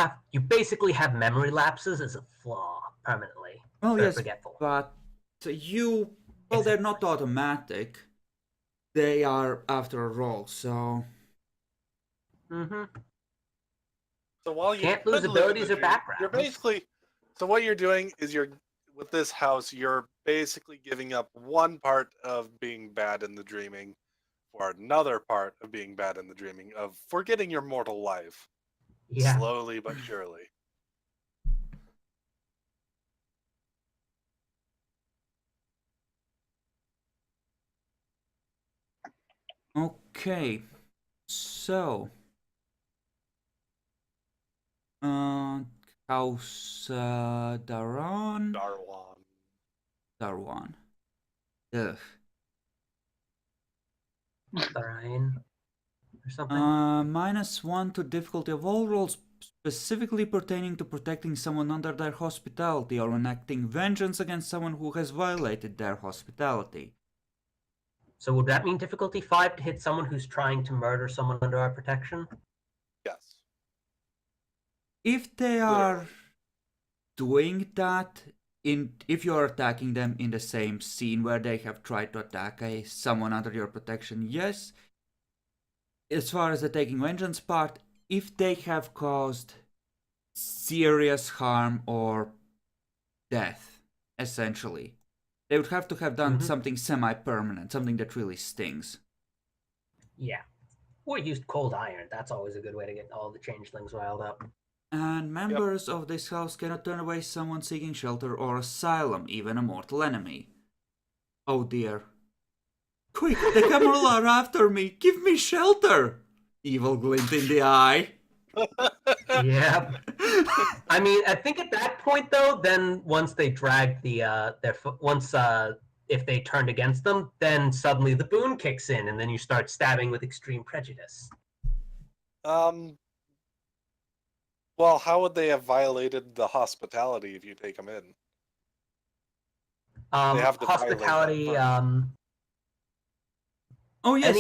basically have memory lapses as a flaw permanently. Well, They're yes, forgetful. but they're not automatic. They are after a roll, so... Mm-hmm. So while you Can't lose could live in abilities the or dream, backgrounds. you're basically. So what you're doing is with this house, you're basically giving up one part of being bad in the dreaming for another part of being bad in the dreaming, of forgetting your mortal life. Yeah. Slowly but surely. Okay, so... House Daron? Darwan. Ugh. Ryan or something. -1 to difficulty of all rolls specifically pertaining to protecting someone under their hospitality or enacting vengeance against someone who has violated their hospitality. So would that mean difficulty 5 to hit someone who's trying to murder someone under our protection? Yes. If they are doing that, if you are attacking them in the same scene where they have tried to attack someone under your protection, yes. As far as the taking vengeance part, if they have caused serious harm or death, essentially, they would have to have done something semi-permanent, something that really stings. Yeah. Or used cold iron. That's always a good way to get all the changelings riled up. And members of this house cannot turn away someone seeking shelter or asylum, even a mortal enemy. Oh dear. Quick, the Camarilla are after me! Give me shelter! Evil glint in the eye. Yep. I mean, I think at that point, though, then once they dragged if they turned against them, then suddenly the boon kicks in, and then you start stabbing with extreme prejudice. Well, how would they have violated the hospitality if you take them in? They have to Hospitality. Oh yes,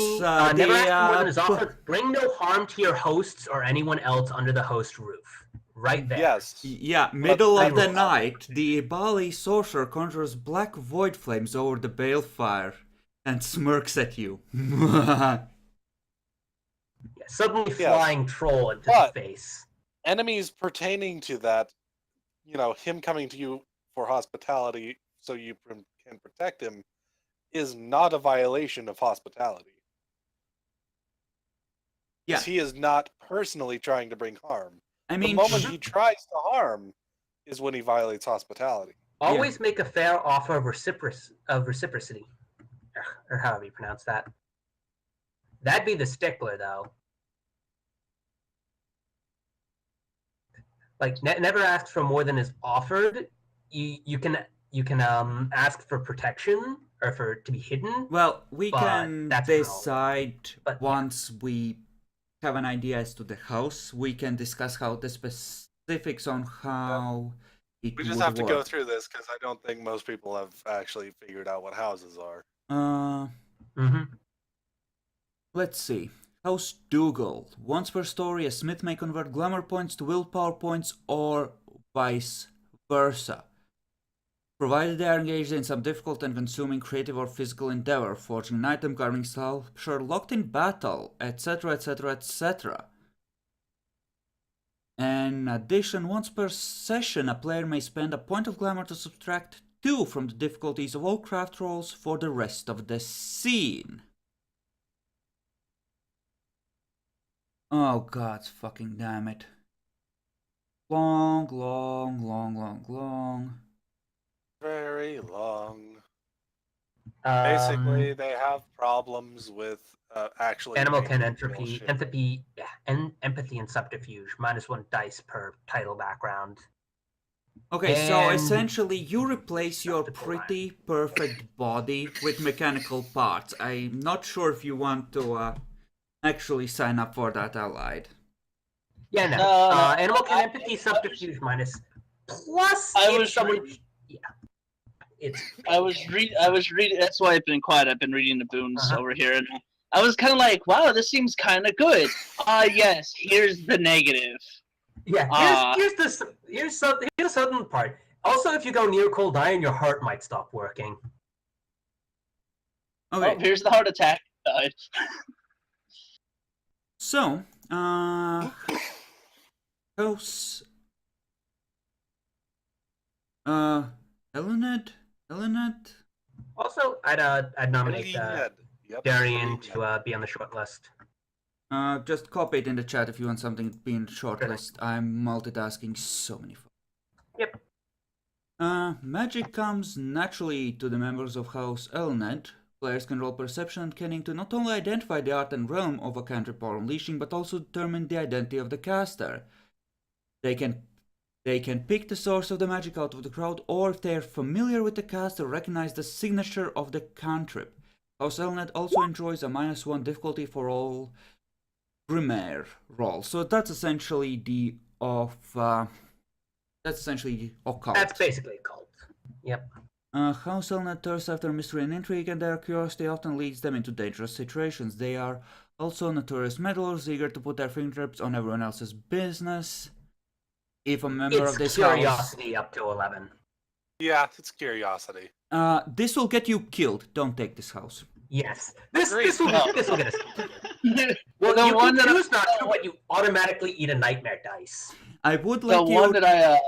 Never ask more than is offered. Bring no harm to your hosts or anyone else under the host roof. Right there. Yes. Yeah, middle of the night, the Bali sorcerer conjures black void flames over the balefire and smirks at you. Suddenly flying troll into the face. Enemies pertaining to that, him coming to you for hospitality so you can protect him, is not a violation of hospitality. Yeah. He is not personally trying to bring harm. I mean, the moment he tries to harm is when he violates hospitality. Always make a fair offer of reciprocity, or however you pronounce that. That'd be the stickler, though. Like, never ask for more than is offered. You can ask for protection or to be hidden. Well, we can decide once we have an idea as to the house. We can discuss how the specifics on how it We just would have to work. go through this because I don't think most people have actually figured out what houses are. Let's see. House Dougal. Once per story, a smith may convert glamour points to willpower points or vice versa, provided they are engaged in some difficult and consuming creative or physical endeavor, forging an item, carving sculpture, locked in battle, etc., etc., etc. In addition, once per session, a player may spend a point of glamour to subtract 2 from the difficulties of all craft rolls for the rest of the scene. Oh god, fucking damn it. Long. Very long. Basically, they have problems with actually. Animal can empathy and subterfuge. -1 dice per title background. Okay, so essentially you replace your pretty perfect body with mechanical parts. I'm not sure if you want to actually sign up for that allied. Yeah, no. No, Animal can empathy subterfuge minus. Plus, I if was someone. Yeah. It's. I was reading. That's why I've been quiet. I've been reading the boons Uh-huh. over here, and I was kind of like, "Wow, this seems kind of good." Yes. Here's the negative. Yeah. Here's the southern part. Also, if you go near cold iron, your heart might stop working. Okay, Oh, here's the heart attack. Died. so, House, Elened? Also, I'd nominate Yep. Darian to be on the short list. Just copy it in the chat if you want something to be in the shortlist. I'm multitasking so many. Yep. Magic comes naturally to the members of House Elned. Players can roll perception and kenning to not only identify the art and realm of a cantrip or unleashing, but also determine the identity of the caster. They can pick the source of the magic out of the crowd, or if they are familiar with the caster, recognize the signature of the cantrip. House Elned also enjoys a -1 difficulty for all Grimaire rolls. So that's essentially the occult. That's basically a cult. Yep. House Elned thirsts after mystery and intrigue, and their curiosity often leads them into dangerous situations. They are also notorious meddlers, eager to put their fingertips on everyone else's business. If a member It's of this curiosity up to 11. Yeah, it's curiosity. house, this will get you killed. Don't take this house. Yes. This will get us. Well, The you one can that choose not to, but you automatically eat a nightmare dice. I would The let you. one that I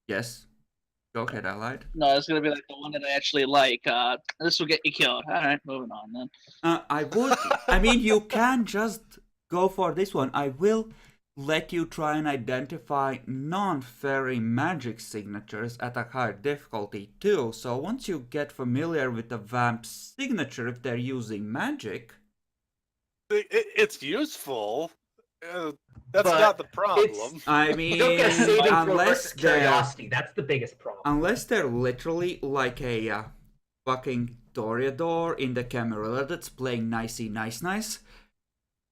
Yes. Go ahead, allied. no, it's gonna be like the one that I actually like. This will get you killed. All right, moving on then. I would. I mean, you can just go for this one. I will let you try and identify non-fairy magic signatures at a higher difficulty too. So once you get familiar with the vamp's signature, if they're using magic, It's useful. That's But not the problem. I You don't get a mean, saving throw unless versus they're curiosity. That's the biggest problem. unless they're literally like a fucking Toreador in the Camarilla that's playing nicey nice,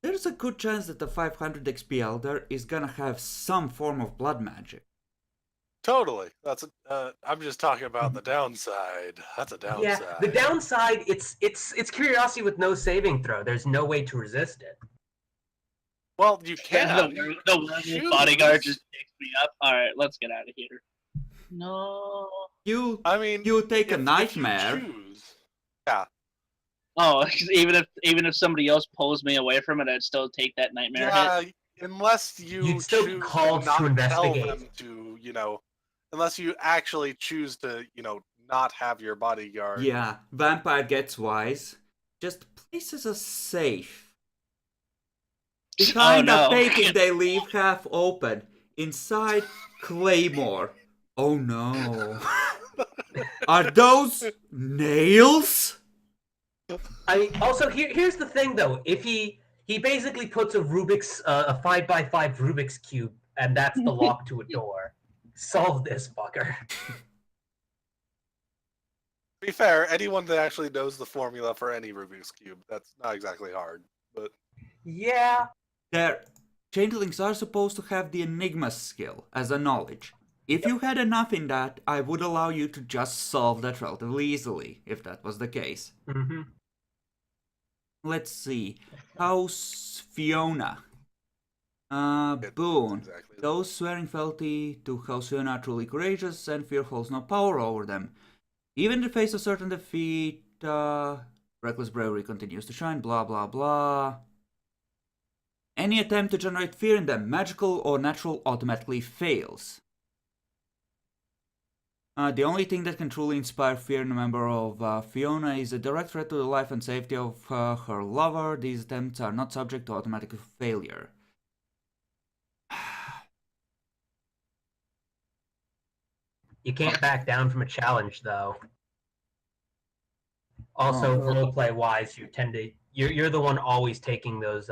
there's a good chance that the 500 XP Elder is gonna have some form of blood magic. Totally. That's I'm just talking about the downside. That's a downside. Yeah, the downside, it's curiosity with no saving throw. There's no way to resist it. Well, you can. The werewolf bodyguard just picks me up. All right, let's get out of here. No. You I mean, take a if you nightmare. choose. Yeah. Oh, 'cause even if somebody else pulls me away from it, I'd still take that nightmare hit. Yeah, unless you You'd still be choose called not to investigate. tell them to, unless you actually choose to, not have your bodyguard. Yeah, vampire gets wise. Just places a safe. Behind Oh, a no. painting they leave half open. Inside, Claymore. Oh no. Are those nails? I mean, also here's the thing though. If he basically puts a 5x5 Rubik's cube, and that's the lock to a door. Solve this fucker. To be fair, anyone that actually knows the formula for any Rubik's Cube, that's not exactly hard. But Yeah. Their changelings are supposed to have the Enigma skill as a knowledge. If you had enough in that, I would allow you to just solve that relatively easily, if that was the case. Mm-hmm. Let's see. House Fiona. Boon. exactly. Those swearing fealty to House Fiona are truly courageous, and fear holds no power over them. Even in the face of certain defeat, reckless bravery continues to shine, blah blah blah. Any attempt to generate fear in them, magical or natural, automatically fails. The only thing that can truly inspire fear in a member of Fiona is a direct threat to the life and safety of her lover. These attempts are not subject to automatic failure. You can't back down from a challenge, though. Also, roleplay wise, you're the one always taking those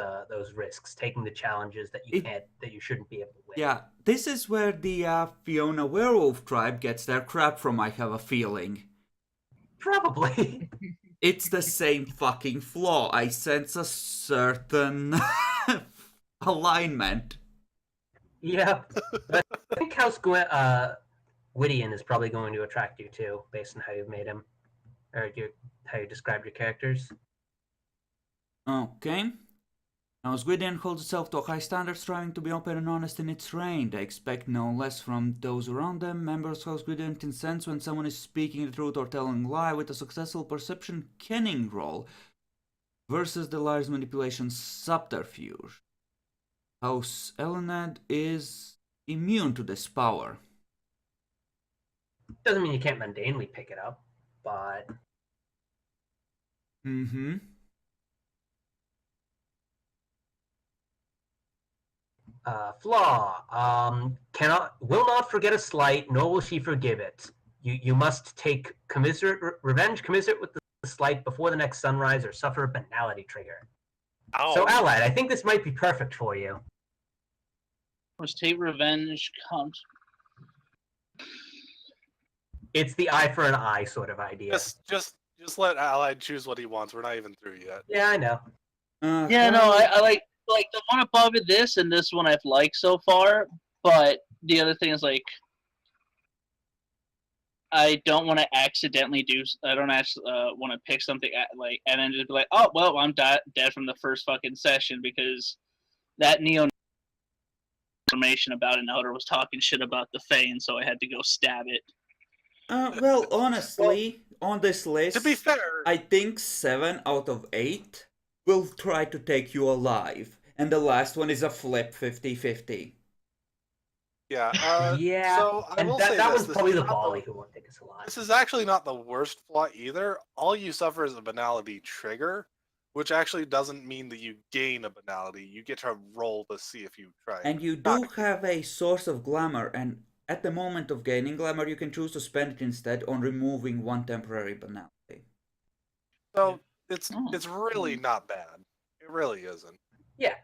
risks, taking the challenges that you shouldn't be able to win. Yeah, this is where the Fiona werewolf tribe gets their crap from, I have a feeling. Probably. It's the same fucking flaw. I sense a certain alignment. Yeah, but I think House Gwydion is probably going to attract you too, based on how you've made him, or how you described your characters. Okay. Now, Gwydion holds itself to a high standard, striving to be open and honest in its reign. They expect no less from those around them. Members of House Gwydion can sense when someone is speaking the truth or telling a lie with a successful perception kenning roll versus the liar's manipulation subterfuge. House Elenad is immune to this power. Doesn't mean you can't mundanely pick it up, but Mm-hmm. flaw. Will not forget a slight, nor will she forgive it. You must take revenge commiserate with the slight before the next sunrise, or suffer a banality trigger. Ow. So, Allied, I think this might be perfect for you. Must take revenge. It's the eye for an eye sort of idea. Just let Allied choose what he wants. We're not even through yet. Yeah, I know. Yeah, no, I like the one above it. This and this one I've liked so far, but the other thing is like I don't want to accidentally do. I don't actually want to pick something and then just be like, oh well, I'm dead from the first fucking session because that neo information about an elder was talking shit about the Fae, and so I had to go stab it. Well, honestly, on this list, To be fair, I think 7 out of 8 will try to take you alive, and the last one is a flip 50-50. yeah. Yeah, So I and will that say was this. probably This the is not volley who won't take us alive. This is actually not the worst flaw either. All you suffer is a banality trigger, which actually doesn't mean that you gain a banality. You get to roll to see if you try. And you do have a source of glamour, and at the moment of gaining glamour, you can choose to spend it instead on removing one temporary banality. So it's really not bad. It really isn't. Yeah.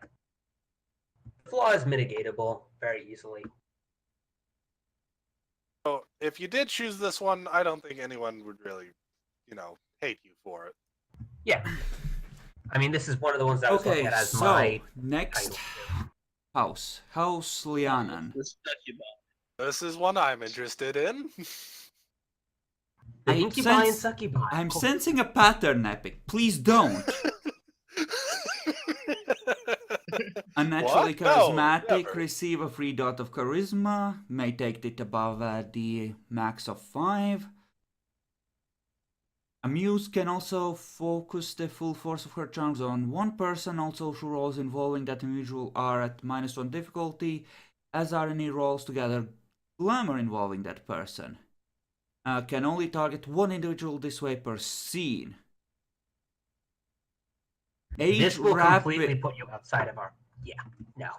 Flaw is mitigatable very easily. So if you did choose this one, I don't think anyone would really, hate you for it. Yeah. I mean, this is one of the ones that I was looking Okay, at as so my next title. House Lianan. This succubus. This is one I'm interested in. The I incubi and sense- succubi. I'm sensing a pattern, Epic. Please don't. Unnaturally What? No, charismatic, never. receive a free dot of charisma, may take it above the max of 5. A muse can also focus the full force of her charms on one person. Also, rolls involving that individual are at -1 difficulty, as are any rolls together glamour involving that person. Can only target one individual this way per scene. This will completely put you outside of our... Yeah, no.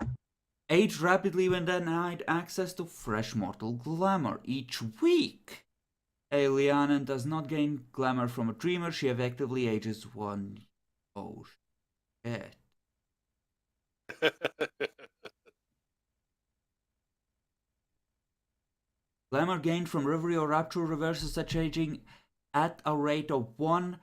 Age rapidly when denied access to fresh mortal glamour each week. Lianan does not gain glamour from a dreamer. She effectively ages 1. Oh, shit. Glamour gained from reverie or rapture reverses such aging at a rate of 1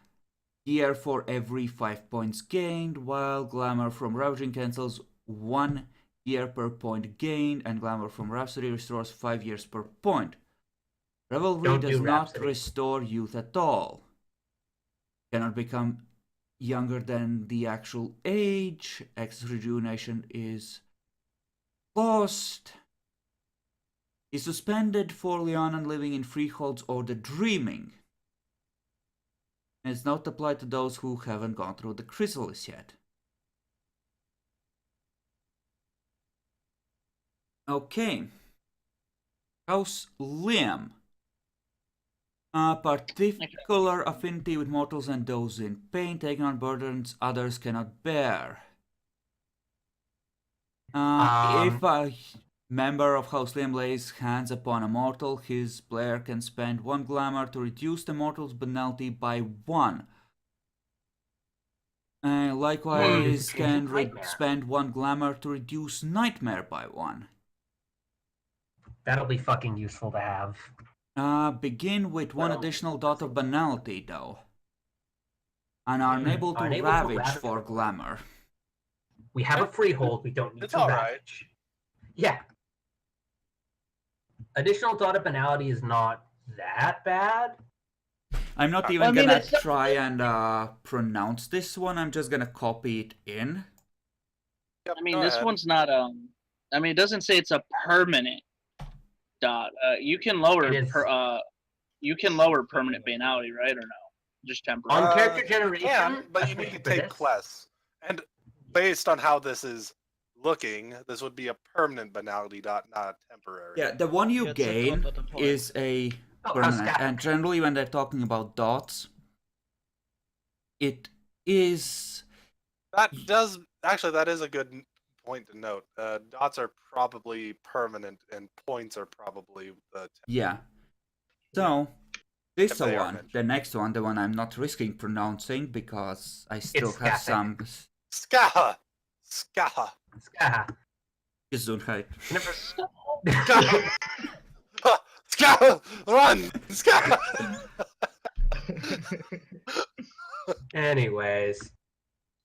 year for every 5 points gained, while glamour from ravaging cancels 1 year per point gained, and glamour from rhapsody restores 5 years per point. Revelry does not restore youth at all. Cannot become younger than the actual age. Excess rejuvenation is lost. Is suspended for Lianan living in freeholds or the dreaming. And it's not applied to those who haven't gone through the chrysalis yet. Okay. House Liam. Particular affinity with mortals and those in pain, taking on burdens others cannot bear. If a member of House Liam lays hands upon a mortal, his player can spend 1 glamour to reduce the mortal's penalty by 1. Likewise, can spend 1 glamour to reduce nightmare by 1. That'll be fucking useful to have. Begin with 1 additional dot of banality, though. and are unable to Unable to ravage ravage for for glamour. We have a freehold. We don't need It's to all ravage. Yeah. Additional dot of banality is not that bad. I'm not I even mean, gonna it's not- try and pronounce this one. I'm just gonna copy it in. Yep, I mean, go this ahead. one's not. I mean, it doesn't say it's a permanent dot. You can lower. It is. You can lower permanent banality, right, or no? Just temporary. On character You generation, can, but you especially need to for take this, less. And based on how this is looking, this would be a permanent banality dot, not a temporary. Yeah, the one you Yeah, it's a gain dot at a point. is a Oh, permanent, static. and generally when they're talking about dots, it is. That does actually. That is a good point to note. Dots are probably permanent, and points are probably the. Yeah. So, this If they are one, mentioned. the next one, the one I'm not risking pronouncing because I still have static. some Skaha, Skaha, Ah, Gesundheit. never. Skaha, Skaha, run, Skaha. Anyways,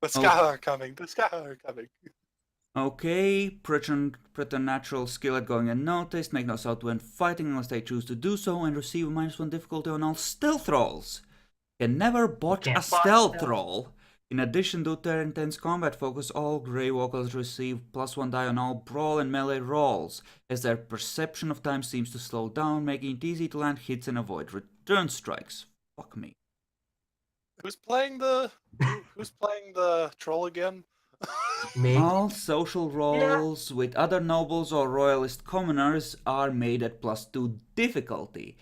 The Skaha are coming. The Skaha are coming. Okay, preternatural skill at going unnoticed, make no sound when fighting unless they choose to do so, and receive a -1 difficulty on all stealth rolls. Can never botch Can't a botch stealth stealth. roll. In addition to their intense combat focus, all Grey Walkers receive +1 die on all brawl and melee rolls, as their perception of time seems to slow down, making it easy to land hits and avoid return strikes. Fuck me. Who's playing the? Who's playing the troll again? me. All social rolls with other nobles or royalist commoners are made at +2 difficulty.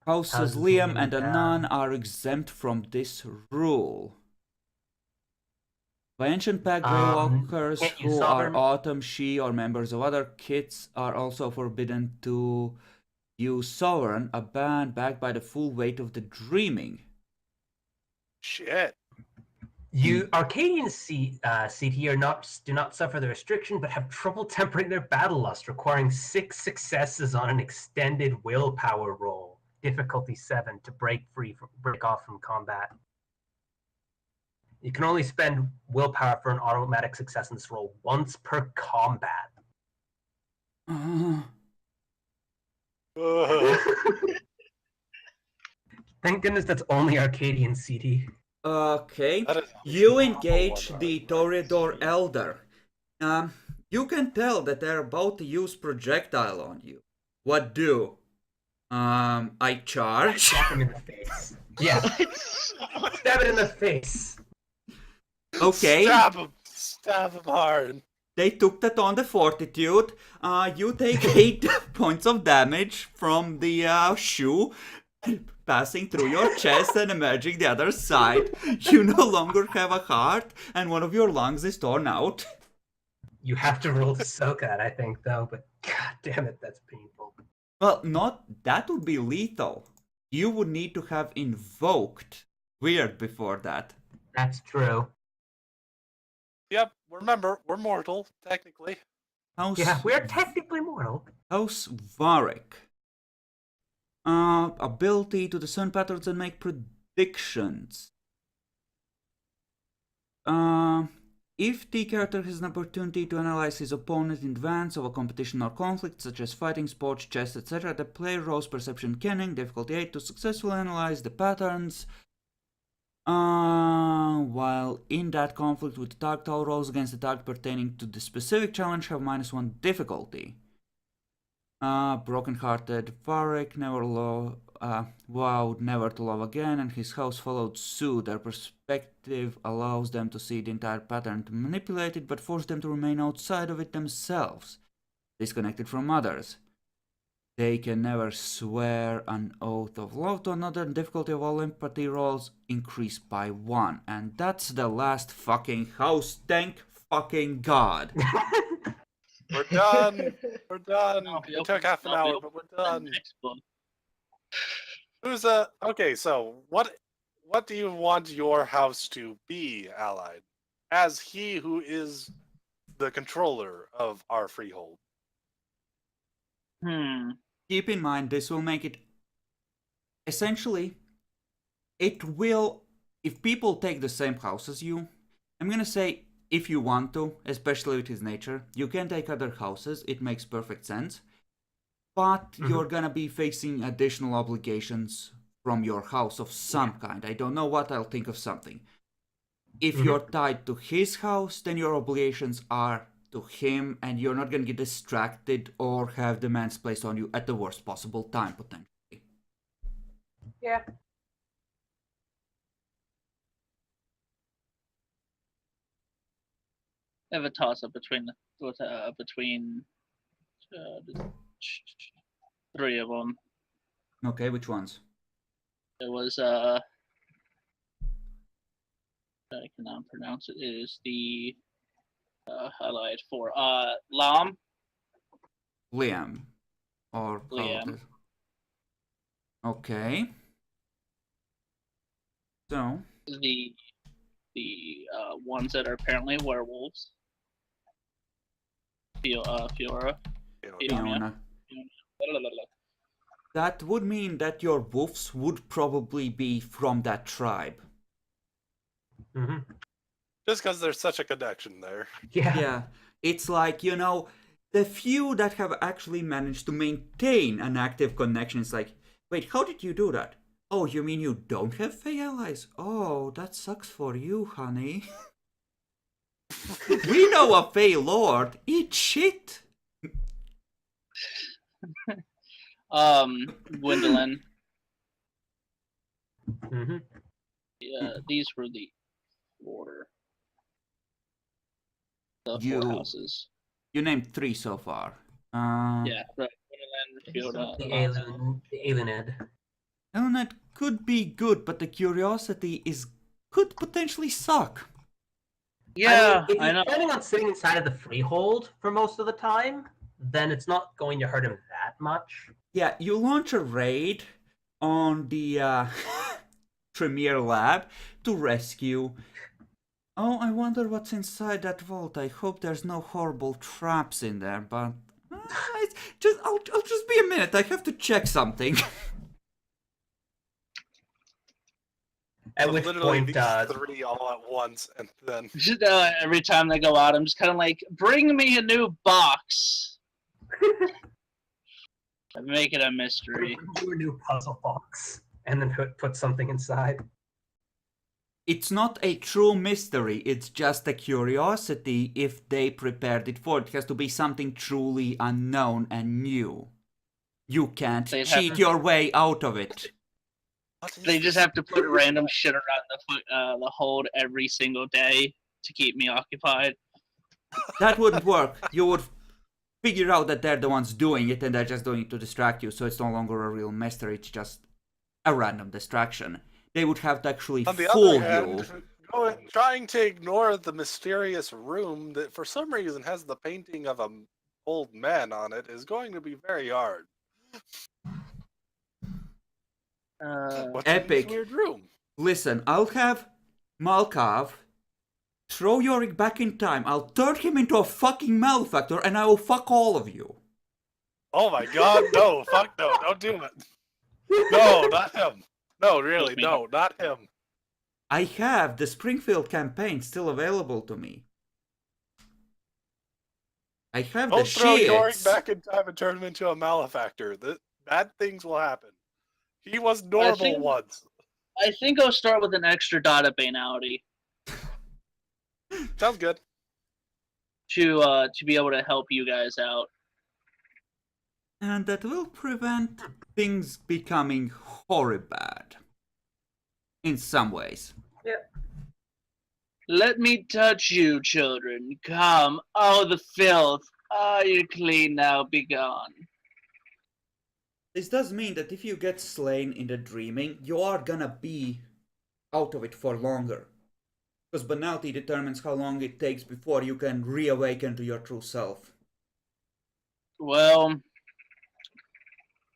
Houses Houses Liam Liam and and Anan are exempt from this rule. By Ancient Pact, Grey Walkers can't you who sovereign- are Autumn, She, or members of other kits are also forbidden to use Sovereign, a ban backed by the full weight of the Dreaming. Shit. You Arcadian CT do not suffer the restriction, but have trouble tempering their battle lust, requiring 6 successes on an extended willpower roll, difficulty 7, to break off from combat. You can only spend willpower for an automatic success in this roll once per combat. Thank goodness that's only Arcadian CT. Okay, That is you a engage one, the right? Toreador Elder. You can tell that they're about to use projectile on you. What do? I charge. Stab him in the face. Yeah. Stab it in the face. Okay. Stab him hard. They took that on the fortitude. You take 8 points of damage from the shoe passing through your chest and emerging the other side. You no longer have a heart, and one of your lungs is torn out. You have to roll to soak that, I think, though. But god damn it, that's painful. Well, that would be lethal. You would need to have invoked Weird before that. That's true. Yep. Remember, we're mortal technically. House, Yeah, we're technically mortal. House Varric. Ability to discern patterns and make predictions. If the character has an opportunity to analyze his opponent in advance of a competition or conflict, such as fighting, sports, chess, etc., the player rolls Perception Kenning, difficulty 8, to successfully analyze the patterns. While in that conflict with the target, all rolls against the target pertaining to the specific challenge have -1 difficulty. Broken-hearted Varric vowed never to love again, and his house followed suit. Their perspective allows them to see the entire pattern to manipulate it, but force them to remain outside of it themselves, disconnected from others. They can never swear an oath of love to another, and difficulty of all empathy rolls increase by 1. And that's the last fucking house, thank fucking god. We're done. We're done. I'll be It open- took half an I'll be hour, open but we're for the done. next book. Who's okay, so what do you want your house to be, Allied? As he who is the controller of our freehold. Keep in mind, this will make it... Essentially, it will if people take the same house as you, I'm gonna say if you want to, especially with his nature, you can take other houses. It makes perfect sense. But you're gonna be facing additional obligations from your house of some kind. I don't know what, I'll think of something. If you're tied to his house, then your obligations are to him, and you're not gonna get distracted or have demands placed on you at the worst possible time, potentially. Yeah. I have a toss up between the three of them. Okay, which ones? It was I cannot pronounce it. It is the highlight for Lam. Liam. Or Liam. Okay. So, The ones that are apparently werewolves. Fiora. Fiona. Fiona. That would mean that your wolves would probably be from that tribe. Just because there's such a connection there. Yeah. It's like, you know, the few that have actually managed to maintain an active connection, it's like, wait, how did you do that? Oh, you mean you don't have Fey allies? Oh, that sucks for you, honey. We know a Fey Lord. Eat shit. Gwendolyn. Yeah, these were the four. The four houses. You named 3 so far. Yeah, Gwendolyn, Fiona, The Aliened. Elnet could be good, but the curiosity could potentially suck. Yeah, if I he's know. planning on sitting inside of the freehold for most of the time, then it's not going to hurt him that much. Yeah, you launch a raid on the Tremere lab to rescue. Oh, I wonder what's inside that vault. I hope there's no horrible traps in there, but I'll just be a minute. I have to check something. At which Literally point, these 3 all at once, and then Every time they go out, I'm just kind of like, bring me a new box. Make it a mystery. do a new puzzle box and then put something inside. It's not a true mystery, it's just a curiosity if they prepared it for it. It has to be something truly unknown and new. You can't cheat your way out of it. They just have to put random shit around the hold every single day to keep me occupied. That wouldn't work. You would figure out that they're the ones doing it and they're just doing it to distract you, so it's no longer a real mystery, it's just a random distraction. They would have to actually on the fool other hand, you. trying to ignore the mysterious room that for some reason has the painting of an old man on it is going to be very hard. What's in Epic. this weird room? Listen, I'll have Malkav throw Yorick back in time. I'll turn him into a fucking malefactor and I will fuck all of you. Oh my god, no, fuck no, don't do it. No, not him. No, really, no, not him. I have the Springfield campaign still available to me. I have Don't the throw Yorick shits. back in time and turn him into a malefactor. Bad things will happen. He was normal once. I think I'll start with an extra dot of banality. Sounds good. To be able to help you guys out. And that will prevent things becoming horribly bad. In some ways. Yeah. Let me touch you, children. Come. Oh, the filth. Ah, you're clean now. Be gone. This does mean that if you get slain in the dreaming, you are gonna be out of it for longer. Because banality determines how long it takes before you can reawaken to your true self. Well,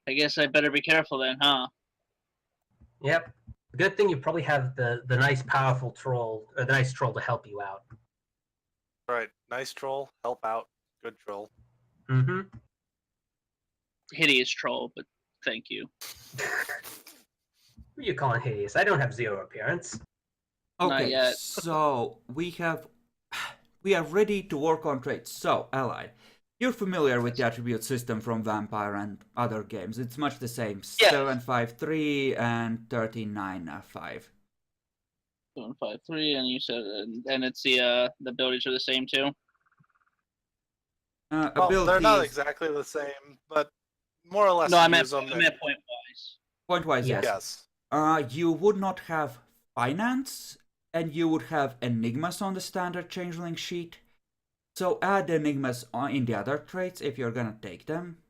I guess I better be careful then, huh? Yep. Good thing you probably have the nice powerful troll, or the nice troll to help you out. Alright, nice troll, help out, good troll. Mm-hmm. Hideous troll, but thank you. What are you calling hideous? I don't have 0 appearance. Okay, yet. so we are ready to work on traits. So, Ally, you're familiar with the attribute system from Vampire and other games. It's much the same. Yes. 753 and 1395. 753, and you said, and it's the abilities are the same too. Well, Abilities. they're not exactly the same, but more or less No, I use meant them. point wise. Point-wise, Yeah. yes. Yes. You would not have finance, and you would have enigmas on the standard changeling sheet. So add enigmas in the other traits if you're gonna take them.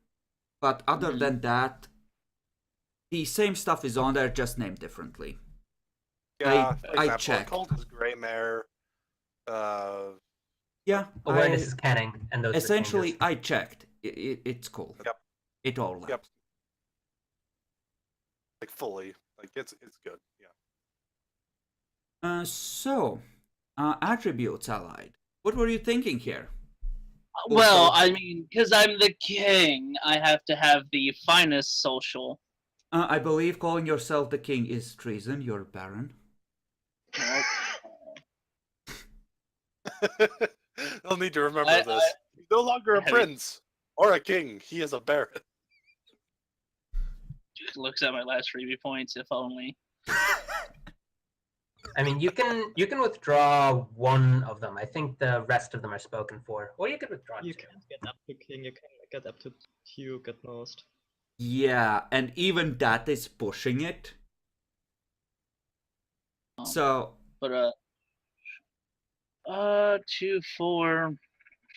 But other than that, the same stuff is on there, just named differently. Yeah, for I example, checked. Colt is Grey Mare. Yeah, Awareness is canning, and those are essentially changes. I checked. It's cool. Yep. It all works. Yep. Like fully. Like it's good. Yeah. So, attributes allied. What were you thinking here? Well, I mean, because I'm the king, I have to have the finest social. I believe calling yourself the king is treason. You're a baron. They'll need to remember this. He's no longer a prince or a king. He is a baron. Looks at my last freebie points, if only. I mean, you can withdraw one of them. I think the rest of them are spoken for. Or you could withdraw You two. can get up to king, you can get up to duke at most. Yeah, and even that is pushing it. So, But 2, 4,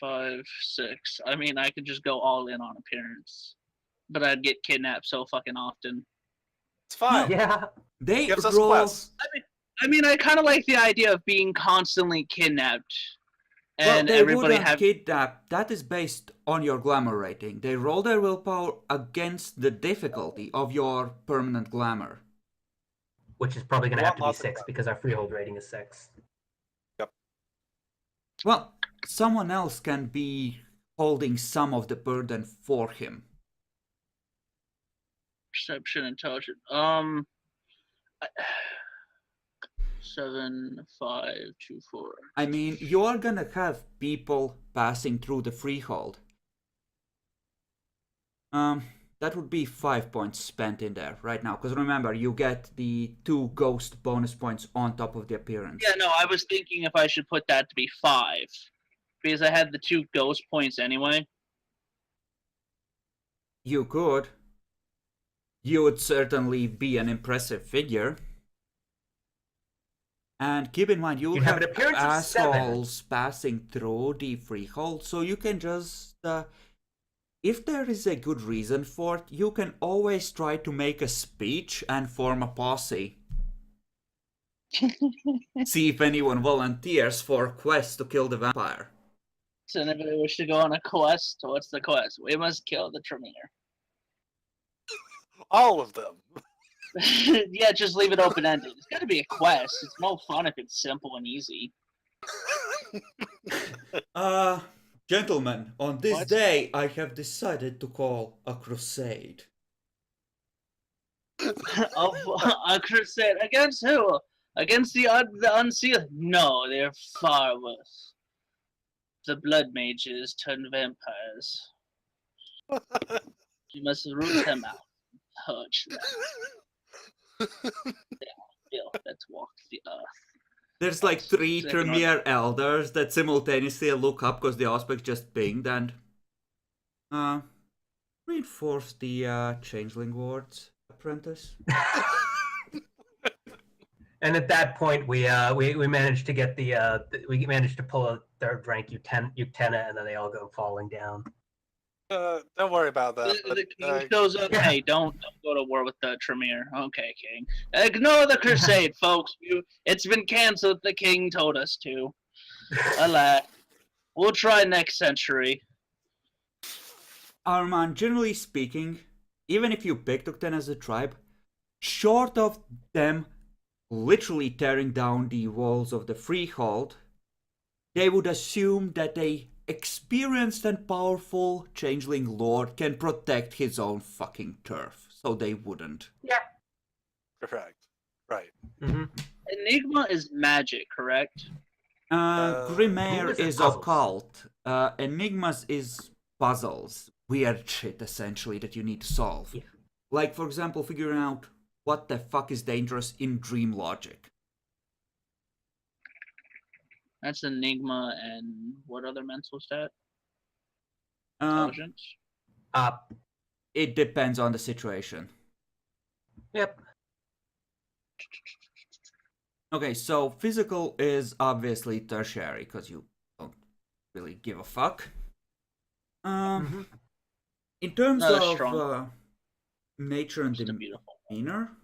5, 6. I mean, I could just go all in on appearance, but I'd get kidnapped so fucking often. It's fine. Yeah. they Gives us roll. quests. I mean, I kind of like the idea of being constantly kidnapped, Well, and they everybody wouldn't have. kidnap. That is based on your glamour rating. They roll their willpower against the difficulty of your permanent glamour. Which is probably going to We have to want be lots of 6 because our freehold rating is 6. Well, someone else can be holding some of the burden for him. Perception, intelligence. 7, 5, 2, 4. I mean, you are gonna have people passing through the freehold. That would be 5 points spent in there right now. Because remember, you get the 2 ghost bonus points on top of the appearance. Yeah, no, I was thinking if I should put that to be 5, because I had the 2 ghost points anyway. You could. You would certainly be an impressive figure. And keep in mind, you'll You'd have have an appearance of 7. assholes passing through the freehold, so you can just... if there is a good reason for it, you can always try to make a speech and form a posse. See if anyone volunteers for a quest to kill the vampire. So anybody wish to go on a quest? What's the quest? We must kill the Tremere. All of them. Yeah, just leave it open-ended. It's gotta be a quest. It's no fun if it's simple and easy. Gentlemen, on this What? day I have decided to call a crusade. A crusade against who? Against the unsealed? No, they're far worse. The blood mages turn vampires. You must root them out. Purge them. Bill, let's walk the earth. There's like 3 Second Tremere elders that simultaneously look up because the aspect just pinged and reinforce the Changeling Ward's apprentice. And at that point, we managed to get we managed to pull a 3rd rank Utena, and then they all go falling down. Don't worry about that. The But, king goes up, hey, don't go to war with the Tremere. Okay, king. Ignore the crusade, folks. It's been cancelled. The king told us to. Alas. We'll try next century. Arman, generally speaking, even if you pick Tukten as a tribe, short of them literally tearing down the walls of the freehold, they would assume that a experienced and powerful changeling lord can protect his own fucking turf, so they wouldn't. Yeah. correct. Right. Mm-hmm. Enigma is magic, correct? Grimaire Enigmas is is puzzles. occult. Enigmas is puzzles. Weird shit, essentially, that you need to solve. Yeah. Like, for example, figuring out what the fuck is dangerous in dream logic. That's Enigma and what other mental stat? Uh, Intelligence? it depends on the situation. Yep. Okay, so physical is obviously tertiary, because you don't really give a fuck. Mhm. In terms No, that's of strong. nature and Just a beautiful. demeanor,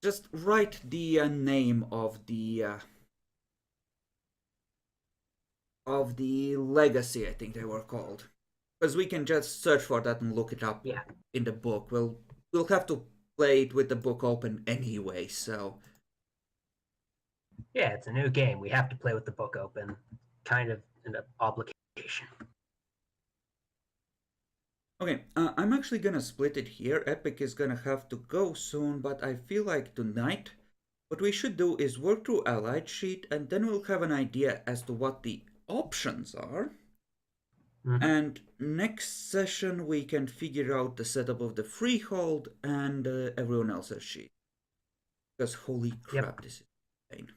just write the name of the legacy, I think they were called, because we can just search for that and look it up Yeah. in the book. We'll have to play it with the book open anyway, so Yeah, it's a new game. We have to play with the book open. Kind of an obligation. okay. I'm actually gonna split it here. Epic is gonna have to go soon, but I feel like tonight what we should do is work through Allied sheet, and then we'll have an idea as to what the options are. Mhm. And next session we can figure out the setup of the freehold and everyone else's sheet. Because holy crap, this is insane.